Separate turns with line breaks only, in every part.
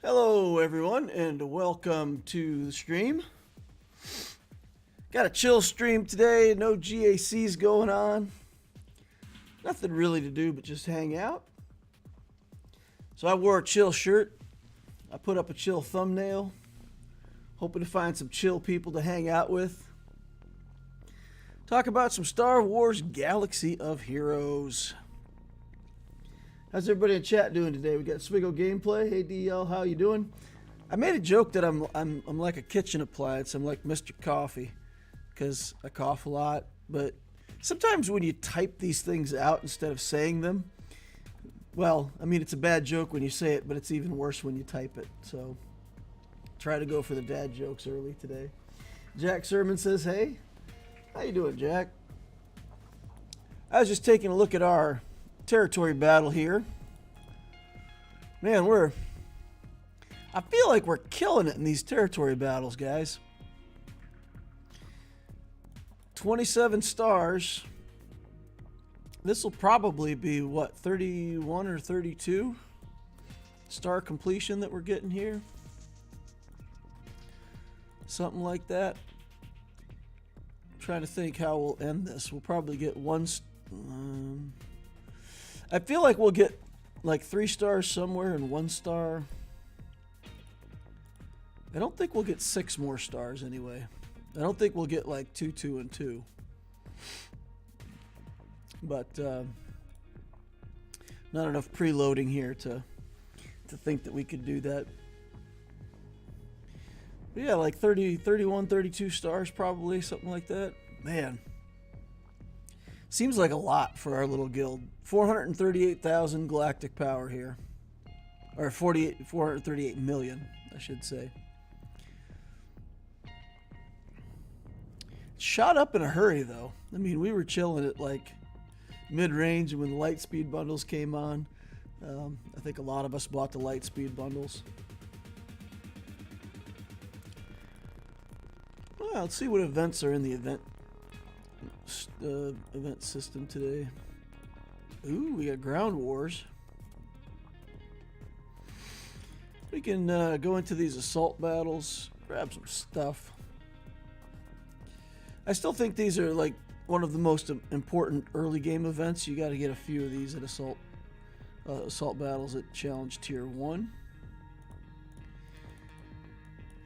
Hello everyone and welcome to the stream. Got a chill stream today, no GACs going on. Nothing really to do but just hang out. So I wore a chill shirt. I put up a chill thumbnail. Hoping to find some chill people to hang out with. Talk about some Star Wars Galaxy of Heroes. How's everybody in chat doing today? We got Swiggle gameplay. Hey DL, how you doing? I made a joke that I'm like a kitchen appliance. I'm like Mr. Coffee because I cough a lot. But sometimes when you type these things out instead of saying them, well, I mean it's a bad joke when you say it, but it's even worse when you type it. So try to go for the dad jokes early today. Jack Sermon says, "Hey, how you doing, Jack?" I was just taking a look at our territory battle here. Man, I feel like we're killing it in these territory battles, guys. 27 stars. This will probably be what, 31 or 32 star completion that we're getting here, something like that. I'm trying to think how we'll end this. We'll probably get one I feel like we'll get like 3 stars somewhere and 1 star. I don't think we'll get 6 more stars anyway. I don't think we'll get like 2, 2, and 2. But not enough preloading here to think that we could do that. But yeah, like 30, 31, 32 stars probably, something like that. Man. Seems like a lot for our little guild. 438,000 galactic power here. Or 438 million, I should say. Shot up in a hurry, though. I mean, we were chilling at like mid-range when the light speed bundles came on. I think a lot of us bought the light speed bundles. Well, let's see what events are in the event system today. Ooh, we got ground wars. We can go into these assault battles, grab some stuff. I still think these are like one of the most important early game events. You got to get a few of these at assault battles at challenge tier 1.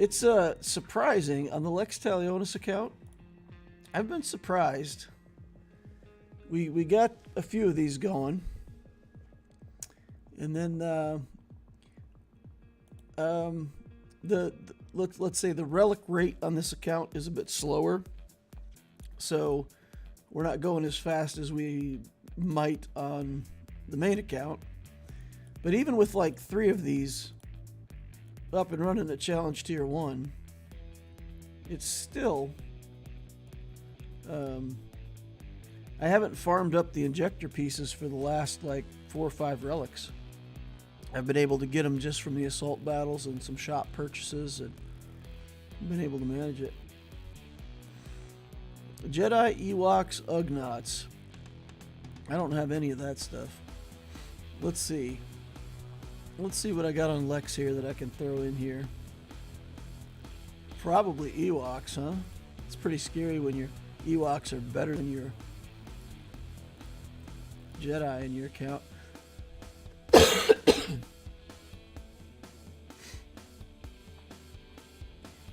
It's surprising on the Lex Talionis account. I've been surprised. We got a few of these going, and then let's say the relic rate on this account is a bit slower, so we're not going as fast as we might on the main account. But even with like 3 of these up and running at challenge tier 1, it's still I haven't farmed up the injector pieces for the last like 4 or 5 relics. I've been able to get them just from the assault battles and some shop purchases, and been able to manage it. Jedi, Ewoks, Ugnaughts. I don't have any of that stuff. Let's see. Let's see what I got on Lex here that I can throw in here. Probably Ewoks, huh? It's pretty scary when your Ewoks are better than your Jedi in your account.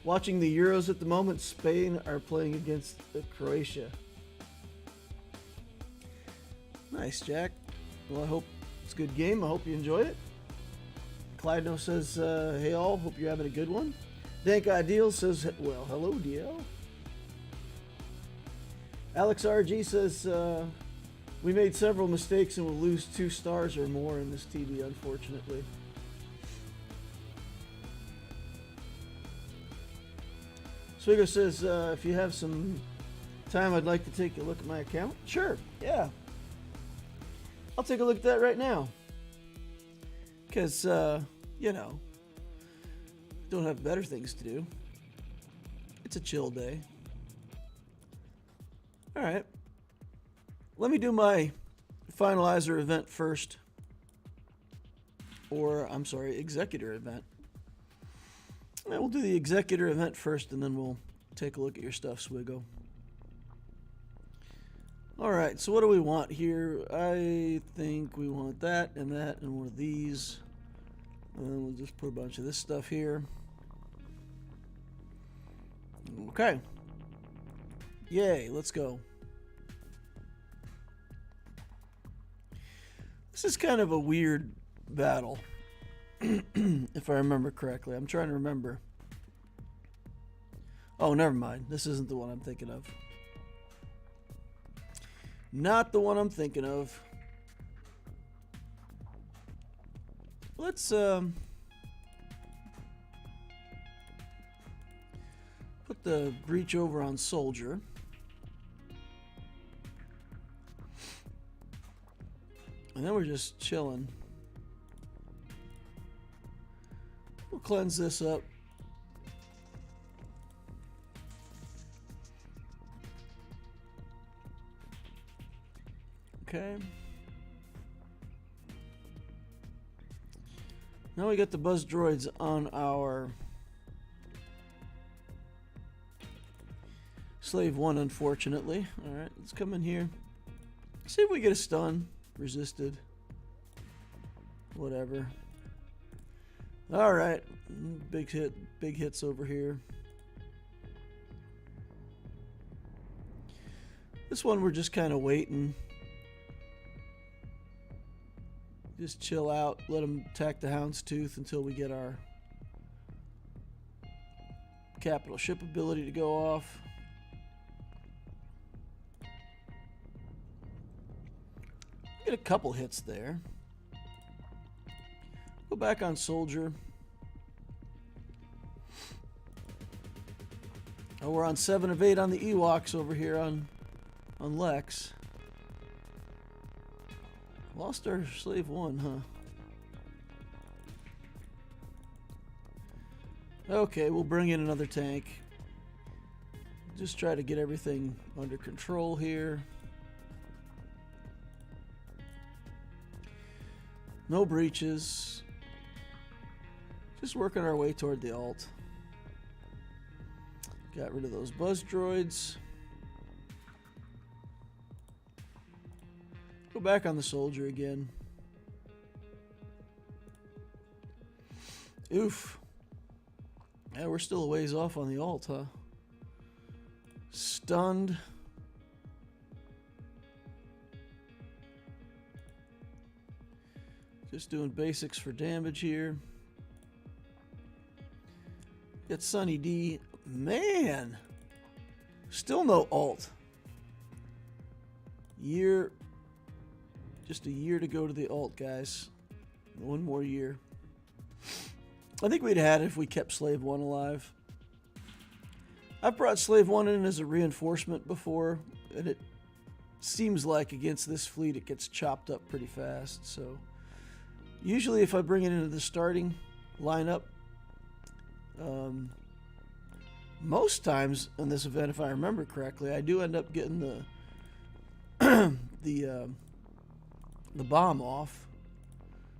Watching the Euros at the moment. Spain are playing against Croatia. Nice, Jack. Well, I hope it's a good game. I hope you enjoy it. Clydo says, hey all, hope you're having a good one. Dank Ideal says, well, hello, DL. Alex RG says, we made several mistakes and will lose 2 stars or more in this TD, unfortunately. Swiggle says, if you have some time, I'd like to take a look at my account. Sure, yeah. I'll take a look at that right now. Because, you know, don't have better things to do. It's a chill day. All right. Let me do my finalizer event first. Or, I'm sorry, Executor event. And we'll do the Executor event first, and then we'll take a look at your stuff, Swiggle. Alright, so what do we want here? I think we want that and one of these. And then we'll just put a bunch of this stuff here. Okay. Yay, let's go. This is kind of a weird battle, if I remember correctly. I'm trying to remember. Oh, never mind. This isn't the one I'm thinking of. Not the one I'm thinking of. Let's put the breach over on Soldier. And then we're just chilling. We'll cleanse this up. Okay. Now we got the buzz droids on our Slave 1, unfortunately. Alright, let's come in here. See if we get a stun. Resisted. Whatever. Alright. Big hits over here. This one we're just kind of waiting. Just chill out, let them attack the Houndstooth until we get our capital ship ability to go off. Get a couple hits there. Go back on Soldier. Oh, we're on 7 of 8 on the Ewoks over here on Lex. Lost our Slave 1, huh? Okay, we'll bring in another tank. Just try to get everything under control here. No breaches. Just working our way toward the alt. Got rid of those buzz droids. Go back on the Soldier again. Oof. Yeah, we're still a ways off on the alt, huh? Stunned. Just doing basics for damage here. Get Sunny D. Man! Still no alt. Just a year to go to the alt, guys. One more year. I think we'd had it if we kept Slave 1 alive. I've brought Slave 1 in as a reinforcement before, and it seems like against this fleet it gets chopped up pretty fast. So usually if I bring it into the starting lineup, most times in this event, if I remember correctly, I do end up getting the the bomb off,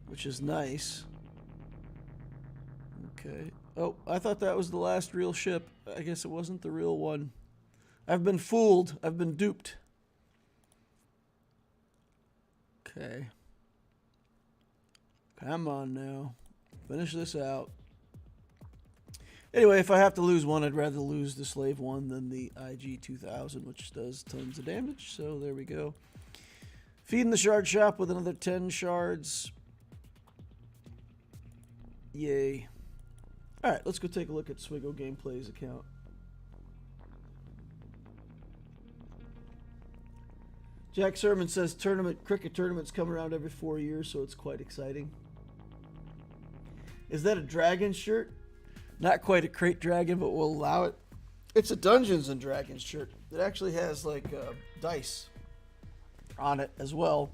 which is nice. Okay. Oh, I thought that was the last real ship. I guess it wasn't the real one. I've been fooled. I've been duped. Okay. Come on now. Finish this out. Anyway, if I have to lose one, I'd rather lose the Slave 1 than the IG-2000, which does tons of damage. So there we go. Feeding the shard shop with another 10 shards. Yay. Alright, let's go take a look at Swiggle Gameplay's account. Jack Sermon says cricket tournaments come around every 4 years, so it's quite exciting. Is that a dragon shirt? Not quite a crate dragon, but we'll allow it. It's a Dungeons and Dragons shirt. It actually has like dice on it as well.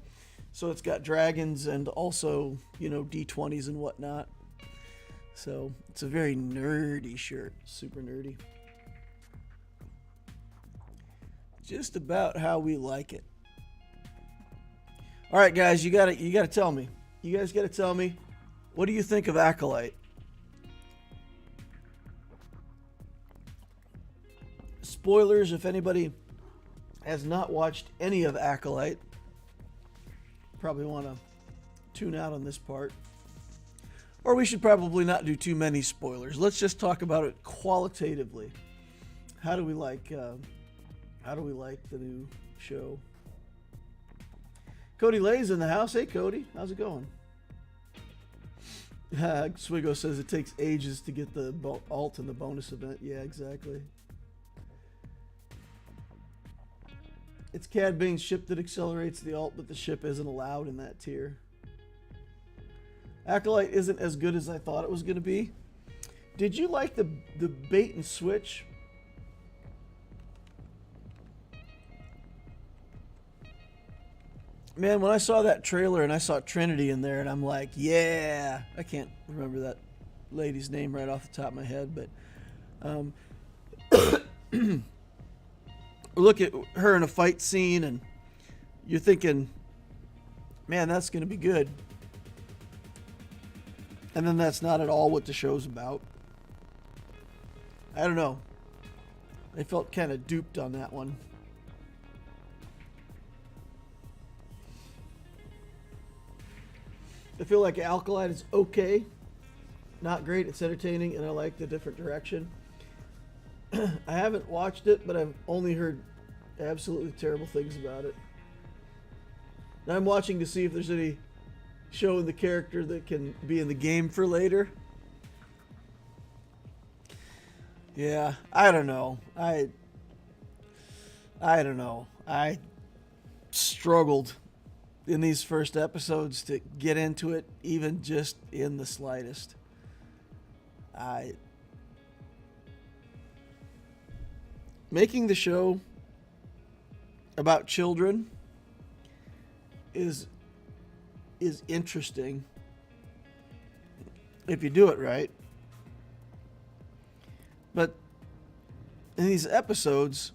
So it's got dragons and also, you know, D20s and whatnot. So it's a very nerdy shirt. Super nerdy. Just about how we like it. All right, guys, you gotta tell me. You guys gotta tell me, what do you think of Acolyte? spoilers if anybody has not watched any of Acolyte. Probably want to tune out on this part. Or we should probably not do too many spoilers. Let's just talk about it qualitatively. How do we like the new show? Cody Lay's in the house. Hey Cody, how's it going? Swiggle says it takes ages to get the alt in the bonus event. Yeah, exactly. It's Cad Bane's ship that accelerates the alt, but the ship isn't allowed in that tier. Acolyte isn't as good as I thought it was going to be. Did you like the bait and switch? Man, when I saw that trailer and I saw Trinity in there, and I'm like, yeah. I can't remember that lady's name right off the top of my head, but look at her in a fight scene, and you're thinking, man, that's going to be good. And then that's not at all what the show's about. I don't know. I felt kind of duped on that one. I feel like Acolyte is okay. Not great. It's entertaining, and I like the different direction. I haven't watched it, but I've only heard absolutely terrible things about it. Now I'm watching to see if there's any show in the character that can be in the game for later. Yeah, I don't know. I don't know. I struggled in these first episodes to get into it, even just in the slightest. Making the show about children is interesting if you do it right. But in these episodes,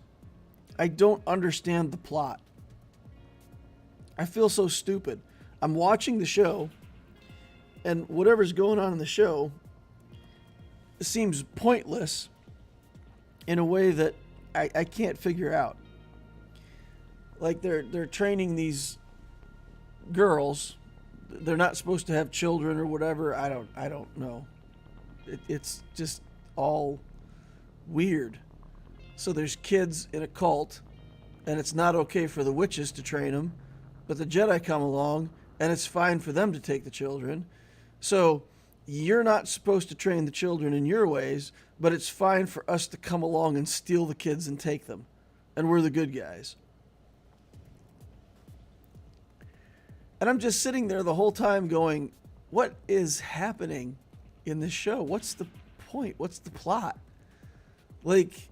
I don't understand the plot. I feel so stupid. I'm watching the show, and whatever's going on in the show seems pointless in a way that I can't figure out. Like they're training these girls. They're not supposed to have children or whatever. I don't know. It's just all weird. So there's kids in a cult, and it's not okay for the witches to train them, but the Jedi come along, and it's fine for them to take the children. So you're not supposed to train the children in your ways, but it's fine for us to come along and steal the kids and take them. And we're the good guys. And I'm just sitting there the whole time going, what is happening in this show? What's the point? What's the plot? Like,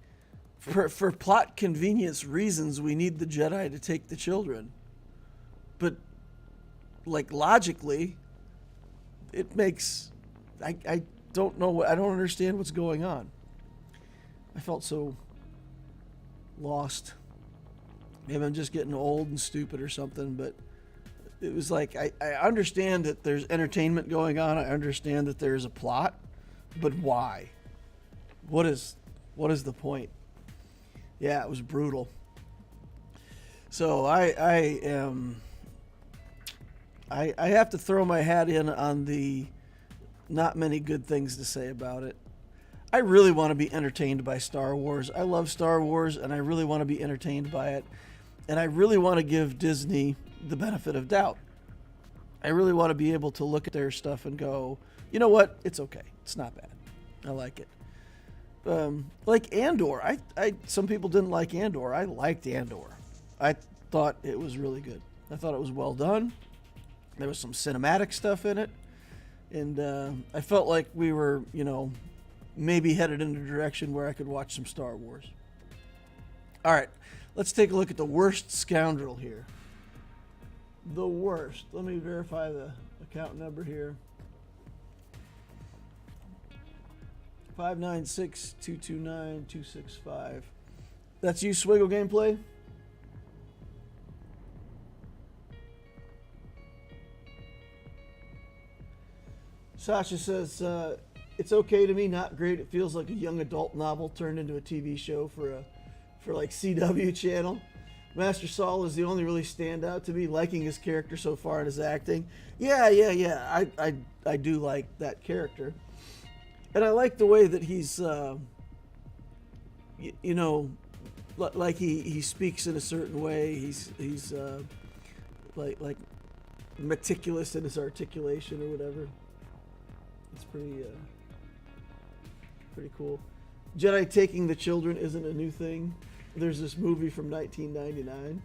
for plot convenience reasons, we need the Jedi to take the children. But, like, logically, it makes... I don't know. I don't understand what's going on. I felt so lost. Maybe I'm just getting old and stupid or something, but it was like, I understand that there's entertainment going on. I understand that there's a plot, but why? What is the point? Yeah, it was brutal. So I have to throw my hat in on the not many good things to say about it. I really want to be entertained by Star Wars. I love Star Wars, and I really want to be entertained by it. And I really want to give Disney the benefit of doubt. I really want to be able to look at their stuff and go, you know what? It's okay. It's not bad. I like it. Like Andor. Some people didn't like Andor. I liked Andor. I thought it was really good. I thought it was well done. There was some cinematic stuff in it. And I felt like we were, maybe headed in a direction where I could watch some Star Wars. All right, let's take a look at the worst scoundrel here. The worst. Let me verify the account number here. 596-229-265. That's you, Swiggle Gameplay? Sasha says, it's okay to me, not great. It feels like a young adult novel turned into a TV show for a for like CW channel. Master Saul is the only really standout to me, liking his character so far in his acting. Yeah. I do like that character. And I like the way that he's, you know, like he speaks in a certain way. He's like meticulous in his articulation or whatever. It's pretty cool. Jedi taking the children isn't a new thing. There's this movie from 1999.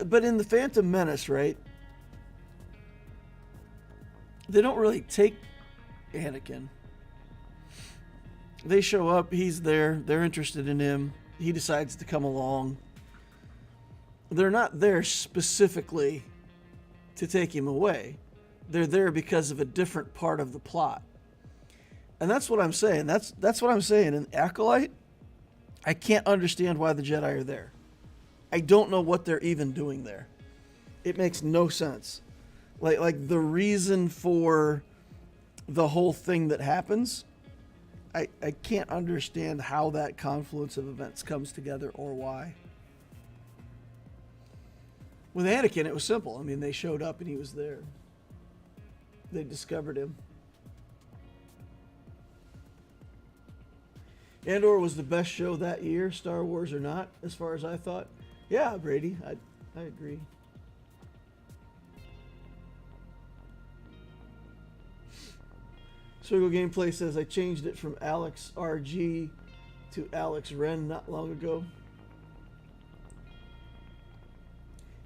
But in The Phantom Menace, right? They don't really take Anakin. They show up, he's there, they're interested in him, he decides to come along. They're not there specifically to take him away. They're there because of a different part of the plot. And that's what I'm saying. That's what I'm saying. In Acolyte, I can't understand why the Jedi are there. I don't know what they're even doing there. It makes no sense. Like the reason for the whole thing that happens, I can't understand how that confluence of events comes together or why. With Anakin, it was simple. I mean, they showed up and he was there. They discovered him. Andor was the best show that year, Star Wars or not, as far as I thought. Yeah, Brady, I agree. Swiggle Gameplay says, I changed it from Alex RG to Alex Wren not long ago.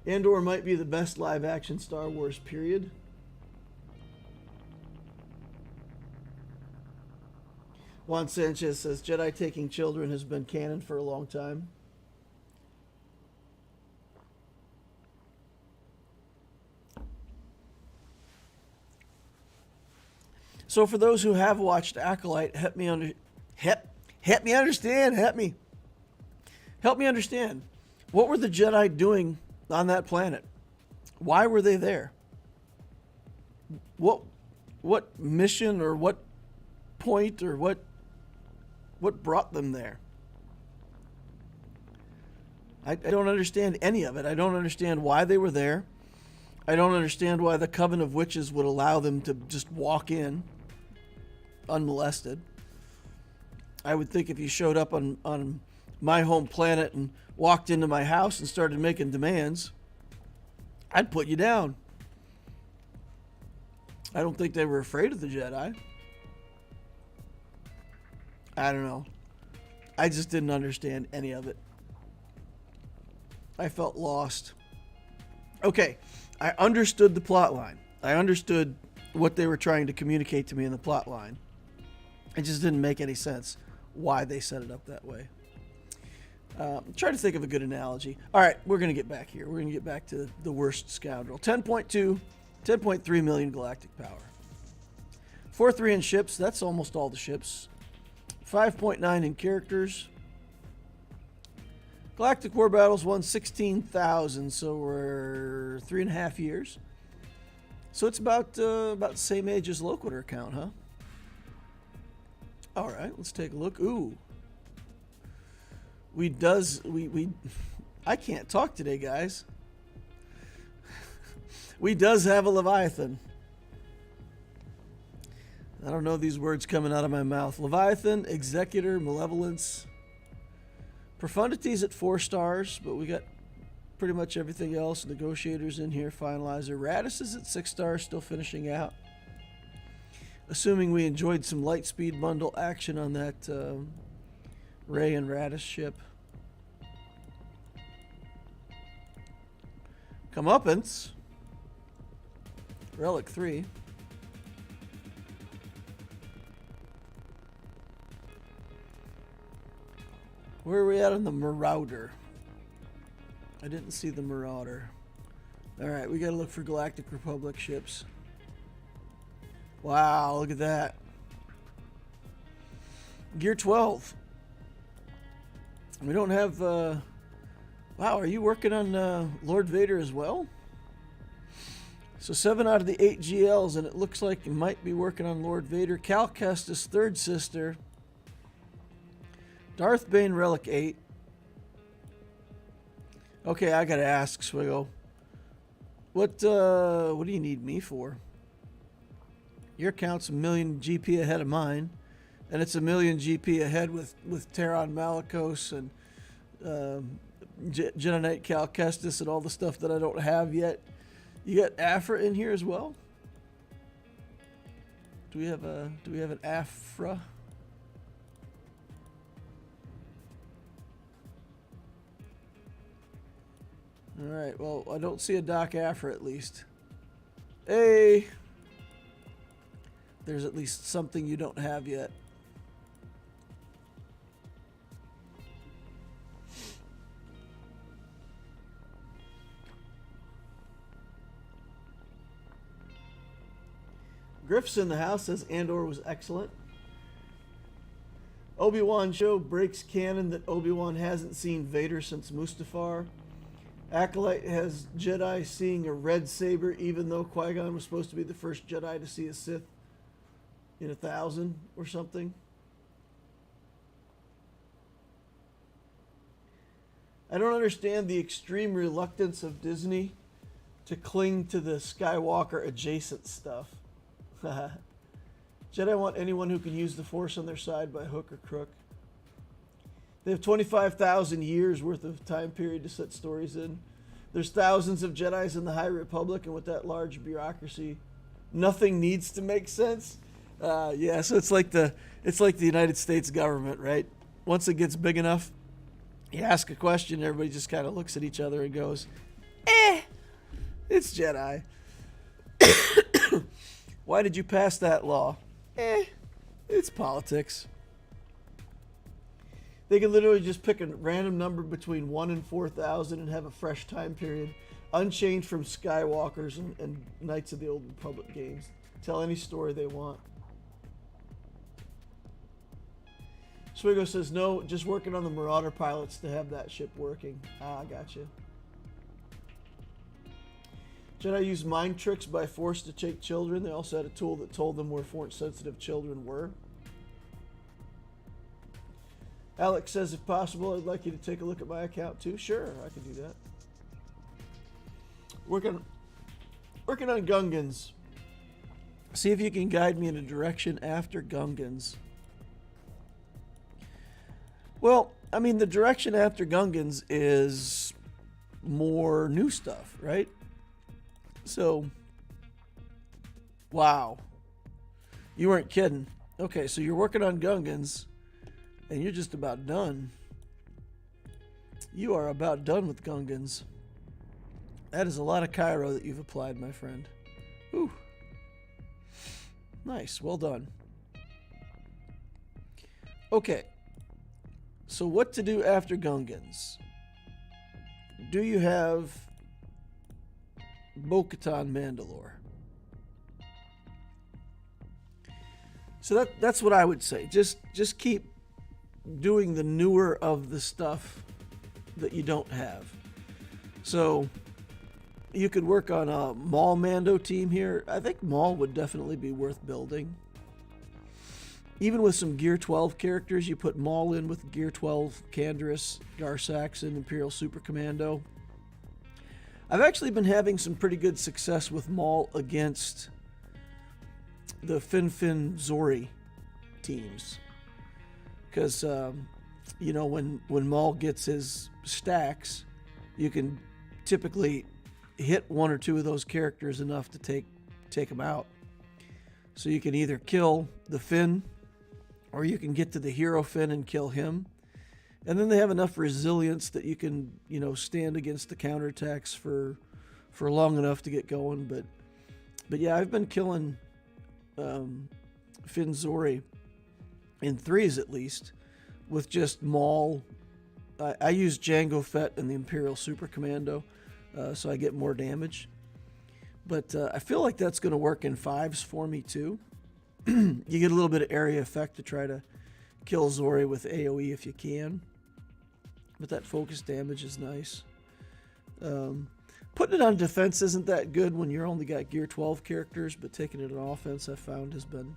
Andor might be the best live-action Star Wars, period. Juan Sanchez says, Jedi taking children has been canon for a long time. So for those who have watched Acolyte, help me understand. What were the Jedi doing on that planet? Why were they there? What mission or what point or what brought them there? I don't understand any of it. I don't understand why they were there. I don't understand why the Coven of Witches would allow them to just walk in unmolested. I would think if you showed up on my home planet and walked into my house and started making demands, I'd put you down. I don't think they were afraid of the Jedi. I don't know. I just didn't understand any of it. I felt lost. Okay, I understood the plot line. I understood what they were trying to communicate to me in the plot line. It just didn't make any sense why they set it up that way. Try to think of a good analogy. All right, we're going to get back here. We're going to get back to the worst scoundrel. 10.3 million galactic power. 4.3 in ships. That's almost all the ships. 5.9 in characters. Galactic War Battles won 16,000, so we're 3.5 years. So it's about the same age as Loquitur count, huh? All right, let's take a look. Ooh. I can't talk today, guys. We does have a Leviathan. I don't know these words coming out of my mouth. Leviathan, Executor, Malevolence. Profundity's at 4 stars, but we got pretty much everything else. Negotiators in here, Finalizer. Radis is at 6 stars, still finishing out. Assuming we enjoyed some Lightspeed bundle action on that Ray and Radis ship. Comeuppance. Relic 3. Where are we at on the Marauder? I didn't see the Marauder. Alright, we gotta look for Galactic Republic ships. Wow, look at that. Gear 12. We don't have... wow, are you working on Lord Vader as well? So 7 out of the 8 GLs, and it looks like you might be working on Lord Vader. Cal Kestis' third sister. Darth Bane Relic 8. Okay, I gotta ask, Swiggle. What do you need me for? Your account's a million GP ahead of mine, and it's a million GP ahead with Terran Malicos and Jedi Knight Cal Kestis and all the stuff that I don't have yet. You got Afra in here as well? Do we have an Afra? All right. Well, I don't see a Doc Afra at least. Hey, there's at least something you don't have yet. Griff's in the house, says Andor was excellent. Obi-Wan show breaks canon that Obi-Wan hasn't seen Vader since Mustafar. Acolyte has Jedi seeing a red saber, even though Qui-Gon was supposed to be the first Jedi to see a Sith in 1,000 or something. I don't understand the extreme reluctance of Disney to cling to the Skywalker adjacent stuff. Jedi want anyone who can use the Force on their side by hook or crook. They have 25,000 years worth of time period to set stories in. There's thousands of Jedis in the High Republic, and with that large bureaucracy, nothing needs to make sense. Yeah, so it's like the United States government, right? Once it gets big enough, you ask a question, everybody just kind of looks at each other and goes, it's Jedi. Why did you pass that law? It's politics. They can literally just pick a random number between 1 and 4,000 and have a fresh time period, unchanged from Skywalkers and Knights of the Old Republic games. Tell any story they want. Swiggle says, no, just working on the Marauder pilots to have that ship working. Ah, gotcha. Jedi used mind tricks by force to take children. They also had a tool that told them where force-sensitive children were. Alex says, if possible, I'd like you to take a look at my account too. Sure, I can do that. Working on Gungans. See if you can guide me in a direction after Gungans. Well, I mean, the direction after Gungans is more new stuff, right? So, wow. You weren't kidding. Okay, so you're working on Gungans, and you're just about done. You are about done with Gungans. That is a lot of Cairo that you've applied, my friend. Ooh. Nice, well done. Okay. So what to do after Gungans? Do you have Bo-Katan Mandalore? So that's what I would say. Just keep doing the newer of the stuff that you don't have. So you could work on a Maul Mando team here. I think Maul would definitely be worth building. Even with some Gear 12 characters, you put Maul in with Gear 12 Canderous, Gar Saxon, Imperial Super Commando. I've actually been having some pretty good success with Maul against the Fin Zori teams. Because, you know, when Maul gets his stacks, you can typically hit one or two of those characters enough to take them out. So you can either kill the Finn, or you can get to the hero Finn and kill him. And then they have enough resilience that you can, you know, stand against the counterattacks for long enough to get going. But yeah, I've been killing Fin Zori in 3s at least with just Maul. I use Jango Fett and the Imperial Super Commando, so I get more damage. But I feel like that's going to work in 5s for me too. You get a little bit of area effect to try to kill Zori with AoE if you can. But that focus damage is nice. Putting it on defense isn't that good when you're only got Gear 12 characters, but taking it on offense I found has been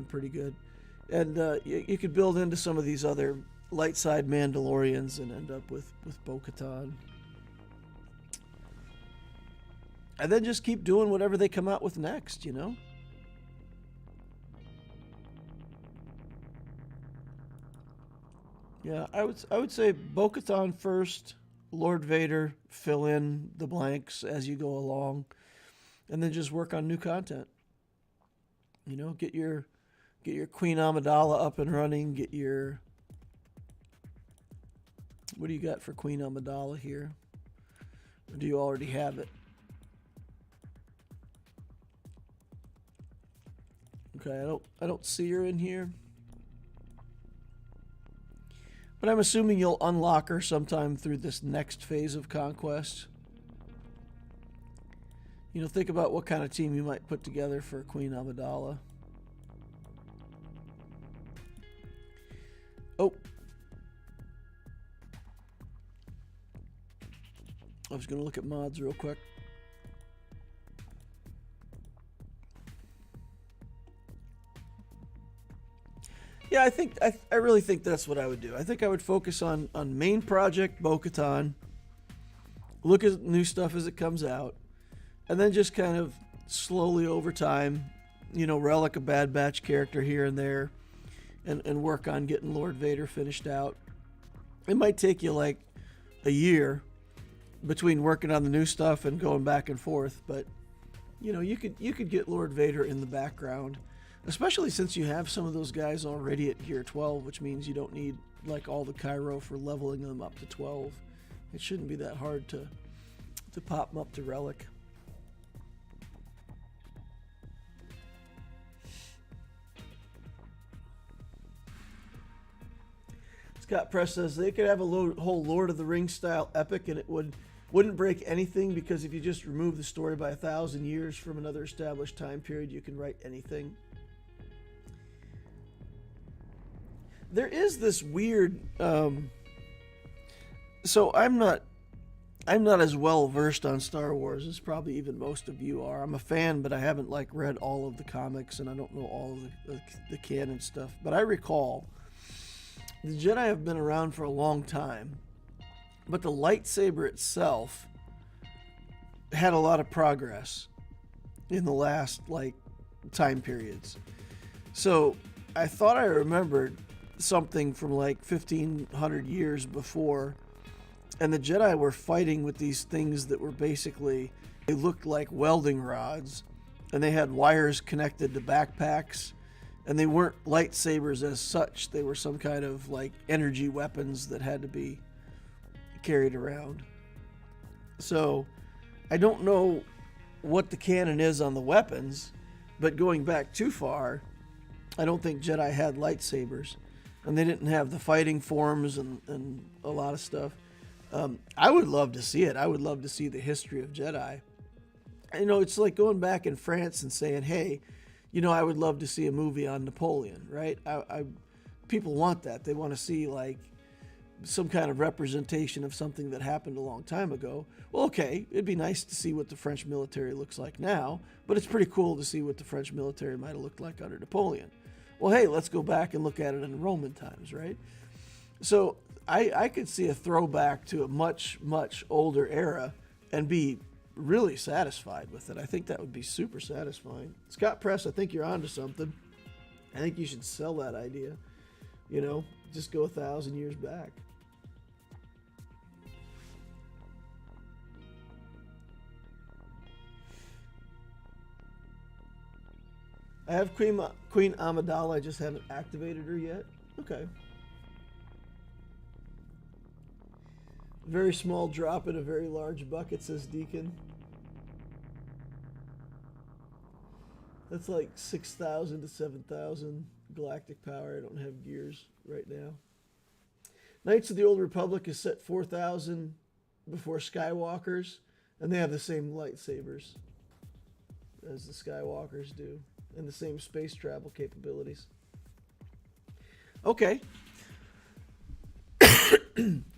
pretty good. And you could build into some of these other light side Mandalorians and end up with Bo-Katan. And then just keep doing whatever they come out with next, you know? Yeah, I would say Bo-Katan first, Lord Vader, fill in the blanks as you go along, and then just work on new content. You know, get your Queen Amidala up and running, get your... What do you got for Queen Amidala here? Or do you already have it? Okay, I don't see her in here. But I'm assuming you'll unlock her sometime through this next phase of Conquest. You know, think about what kind of team you might put together for Queen Amidala. Oh. I was going to look at mods real quick. Yeah, I really think that's what I would do. I think I would focus on main project Bo-Katan, look at new stuff as it comes out, and then just kind of slowly over time, you know, relic a Bad Batch character here and there, and work on getting Lord Vader finished out. It might take you like a year between working on the new stuff and going back and forth, but you know, you could get Lord Vader in the background. Especially since you have some of those guys already at Gear 12, which means you don't need like all the Cairo for leveling them up to 12. It shouldn't be that hard to pop them up to Relic. Scott Press says they could have a whole Lord of the Rings style epic and it wouldn't break anything, because if you just remove the story by 1,000 years from another established time period, you can write anything. There is this weird, so I'm not as well versed on Star Wars as probably even most of you are. I'm a fan, but I haven't like read all of the comics and I don't know all of the canon stuff. But I recall the Jedi have been around for a long time, but the lightsaber itself had a lot of progress in the last like time periods. So I thought I remembered something from like 1,500 years before, and the Jedi were fighting with these things that were basically, they looked like welding rods, and they had wires connected to backpacks, and they weren't lightsabers as such. They were some kind of like energy weapons that had to be carried around. So I don't know what the canon is on the weapons, but going back too far, I don't think Jedi had lightsabers. And they didn't have the fighting forms and a lot of stuff. I would love to see it. I would love to see the history of Jedi. You know, it's like going back in France and saying, hey, you know, I would love to see a movie on Napoleon, right? People want that. They want to see like some kind of representation of something that happened a long time ago. Well, okay, it'd be nice to see what the French military looks like now, but it's pretty cool to see what the French military might have looked like under Napoleon. Well, hey, let's go back and look at it in Roman times, right? So I could see a throwback to a much, much older era and be really satisfied with it. I think that would be super satisfying. Scott Press, I think you're onto something. I think you should sell that idea. You know, just go 1,000 years back. I have Queen Amidala, I just haven't activated her yet. Okay. Very small drop in a very large bucket, says Deacon. That's like 6,000 to 7,000 galactic power. I don't have gears right now. Knights of the Old Republic is set 4,000 before Skywalkers, and they have the same lightsabers as the Skywalkers do, and the same space travel capabilities. Okay.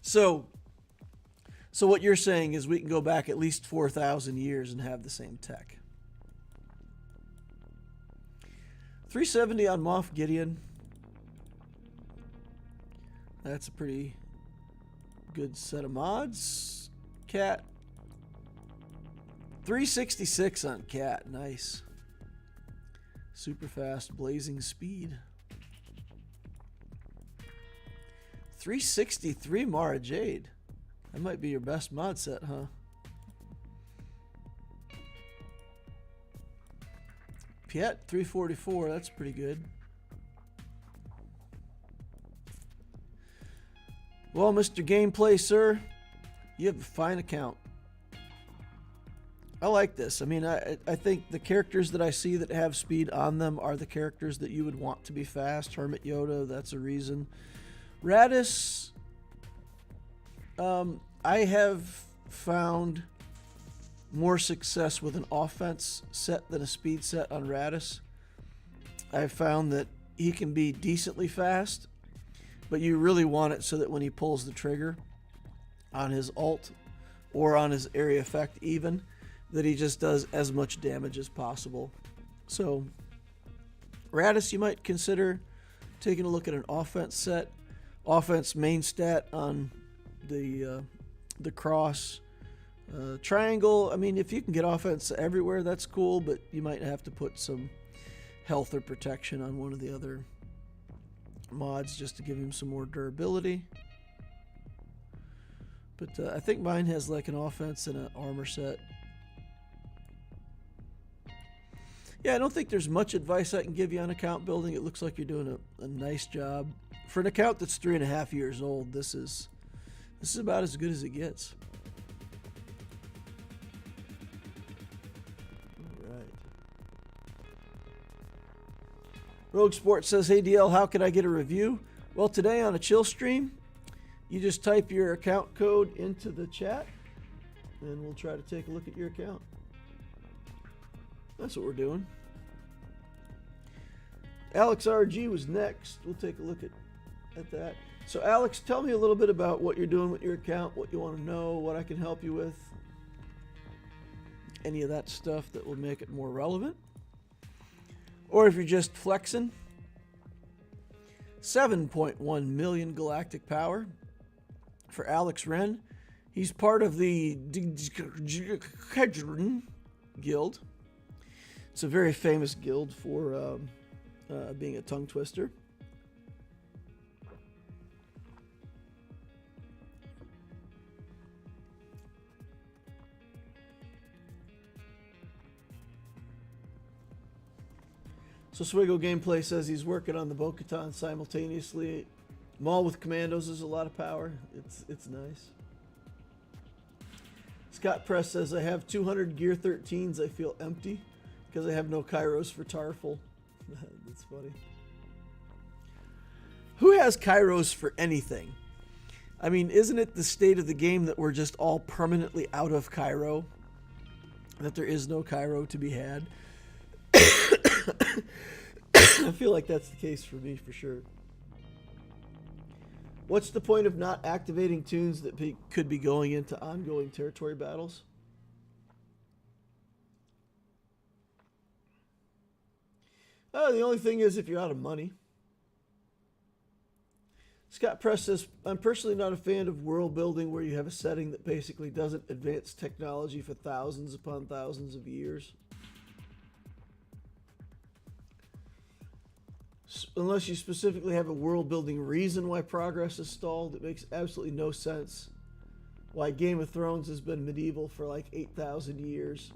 So what you're saying is we can go back at least 4,000 years and have the same tech. 370 on Moff Gideon. That's a pretty good set of mods. Cat. 366 on Cat. Nice. Super fast, blazing speed. 363 Mara Jade. That might be your best mod set, huh? Piet 344. That's pretty good. Well, Mr. Gameplay, sir, you have a fine account. I like this. I mean, I think the characters that I see that have speed on them are the characters that you would want to be fast. Hermit Yoda, that's a reason. Radis, I have found more success with an offense set than a speed set on Radis. I've found that he can be decently fast, but you really want it so that when he pulls the trigger on his ult or on his area effect even, that he just does as much damage as possible. So Radis, you might consider taking a look at an offense set. Offense main stat on the cross. Triangle, I mean, if you can get offense everywhere, that's cool, but you might have to put some health or protection on one of the other mods just to give him some more durability. But I think mine has like an offense and an armor set. Yeah, I don't think there's much advice I can give you on account building. It looks like you're doing a nice job. For an account that's 3.5 years old, this is about as good as it gets. All right. Rogue Sport says, hey DL, how can I get a review? Well, today on a chill stream, you just type your account code into the chat, and we'll try to take a look at your account. That's what we're doing. Alex RG was next. We'll take a look at that. So Alex, tell me a little bit about what you're doing with your account, what you want to know, what I can help you with. Any of that stuff that will make it more relevant. Or if you're just flexing. 7.1 million galactic power for Alex Wren. He's part of the Guild. It's a very famous guild for being a tongue twister. So Swiggle Gameplay says he's working on the Bo-Katan simultaneously. Maul with commandos is a lot of power. It's nice. Scott Press says, I have 200 Gear 13s. I feel empty because I have no Kairos for Tarful. That's funny. Who has Kairos for anything? I mean, isn't it the state of the game that we're just all permanently out of Cairo? That there is no Cairo to be had? I feel like that's the case for me, for sure. What's the point of not activating tunes that could be going into ongoing territory battles? The only thing is if you're out of money. Scott Press says, I'm personally not a fan of world building where you have a setting that basically doesn't advance technology for thousands upon thousands of years. Unless you specifically have a world building reason why progress is stalled, it makes absolutely no sense why Game of Thrones has been medieval for like 8,000 years.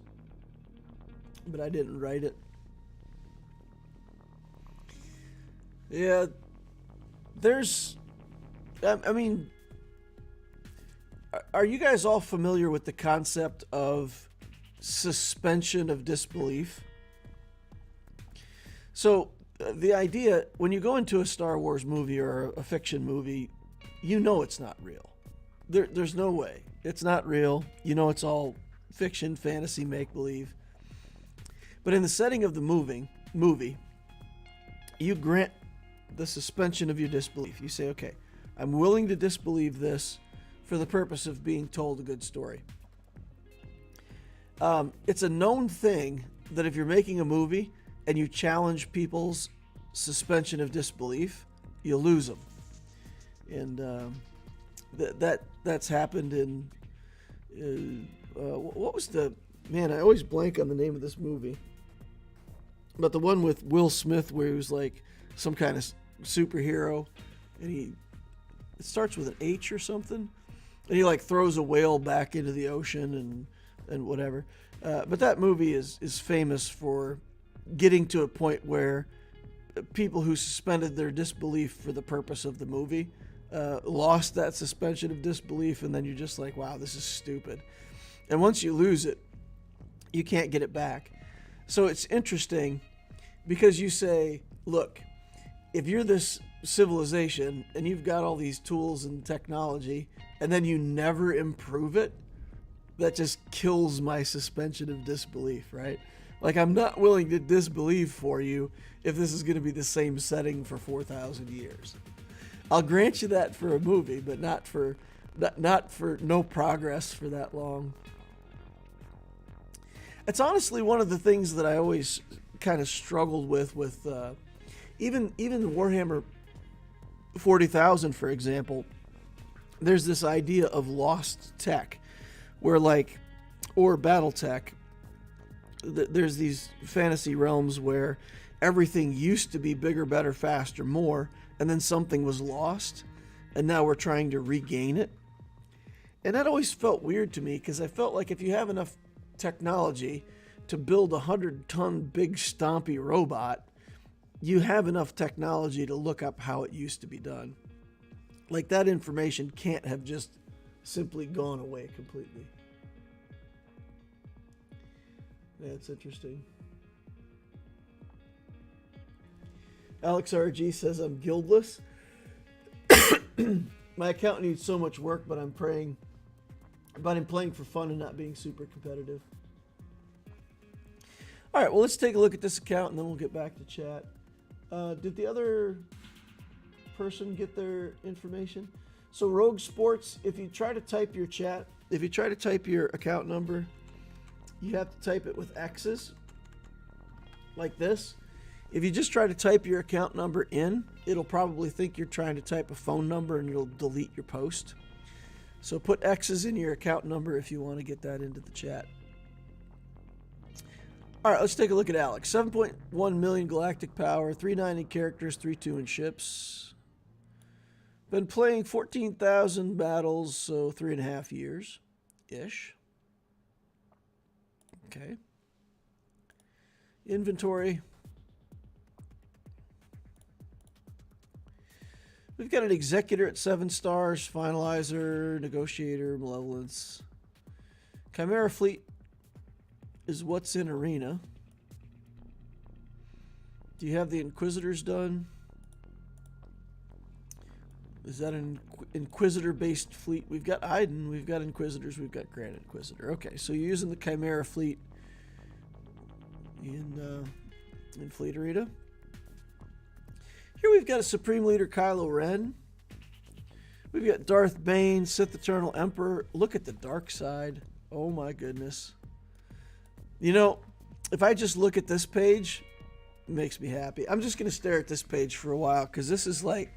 But I didn't write it. Yeah, there's, I mean, are you guys all familiar with the concept of suspension of disbelief? So the idea, when you go into a Star Wars movie or a fiction movie, you know it's not real. There's no way. It's not real. You know it's all fiction, fantasy, make-believe. But in the setting of the movie, you grant the suspension of your disbelief. You say, okay, I'm willing to disbelieve this for the purpose of being told a good story. It's a known thing that if you're making a movie and you challenge people's suspension of disbelief, you lose them. and that's happened in what was the man? I always blank on the name of this movie, but the one with Will Smith where he was like some kind of superhero, and it starts with an H or something, and he like throws a whale back into the ocean and whatever. But that movie is famous for getting to a point where people who suspended their disbelief for the purpose of the movie lost that suspension of disbelief, and then you're just like, wow, this is stupid. And once you lose it, you can't get it back. So it's interesting because you say, look, if you're this civilization and you've got all these tools and technology and then you never improve it, that just kills my suspension of disbelief, right? Like, I'm not willing to disbelieve for you if this is going to be the same setting for 4,000 years. I'll grant you that for a movie, but not for no progress for that long. It's honestly one of the things that I always kind of struggled with even Warhammer 40,000, for example. There's this idea of lost tech, where or battle tech. There's these fantasy realms where everything used to be bigger, better, faster, more, and then something was lost, and now we're trying to regain it. And that always felt weird to me, because I felt like if you have enough technology to build a 100-ton big stompy robot, you have enough technology to look up how it used to be done. Like, that information can't have just simply gone away completely. Yeah, it's interesting. Alex RG says I'm guildless. My account needs so much work, but I'm playing for fun and not being super competitive. All right, well, let's take a look at this account and then we'll get back to chat. Did the other person get their information? So Rogue Sports, if you try to type your account number, you have to type it with X's, like this. If you just try to type your account number in, it'll probably think you're trying to type a phone number and it'll delete your post. So put X's in your account number if you want to get that into the chat. All right, let's take a look at Alex. 7.1 million galactic power, 390 characters, 3-2 in ships. Been playing 14,000 battles, so 3.5 years-ish. Okay. Inventory. We've got an Executor at 7 stars, Finalizer, Negotiator, Malevolence. Chimera Fleet is what's in Arena. Do you have the Inquisitors done? Is that an Inquisitor-based fleet? We've got Iden, we've got Inquisitors, we've got Grand Inquisitor. Okay, so you're using the Chimera Fleet in Fleet Arena. Here we've got a Supreme Leader Kylo Ren. We've got Darth Bane, Sith Eternal Emperor. Look at the dark side. Oh my goodness. You know, if I just look at this page, it makes me happy. I'm just going to stare at this page for a while because this is like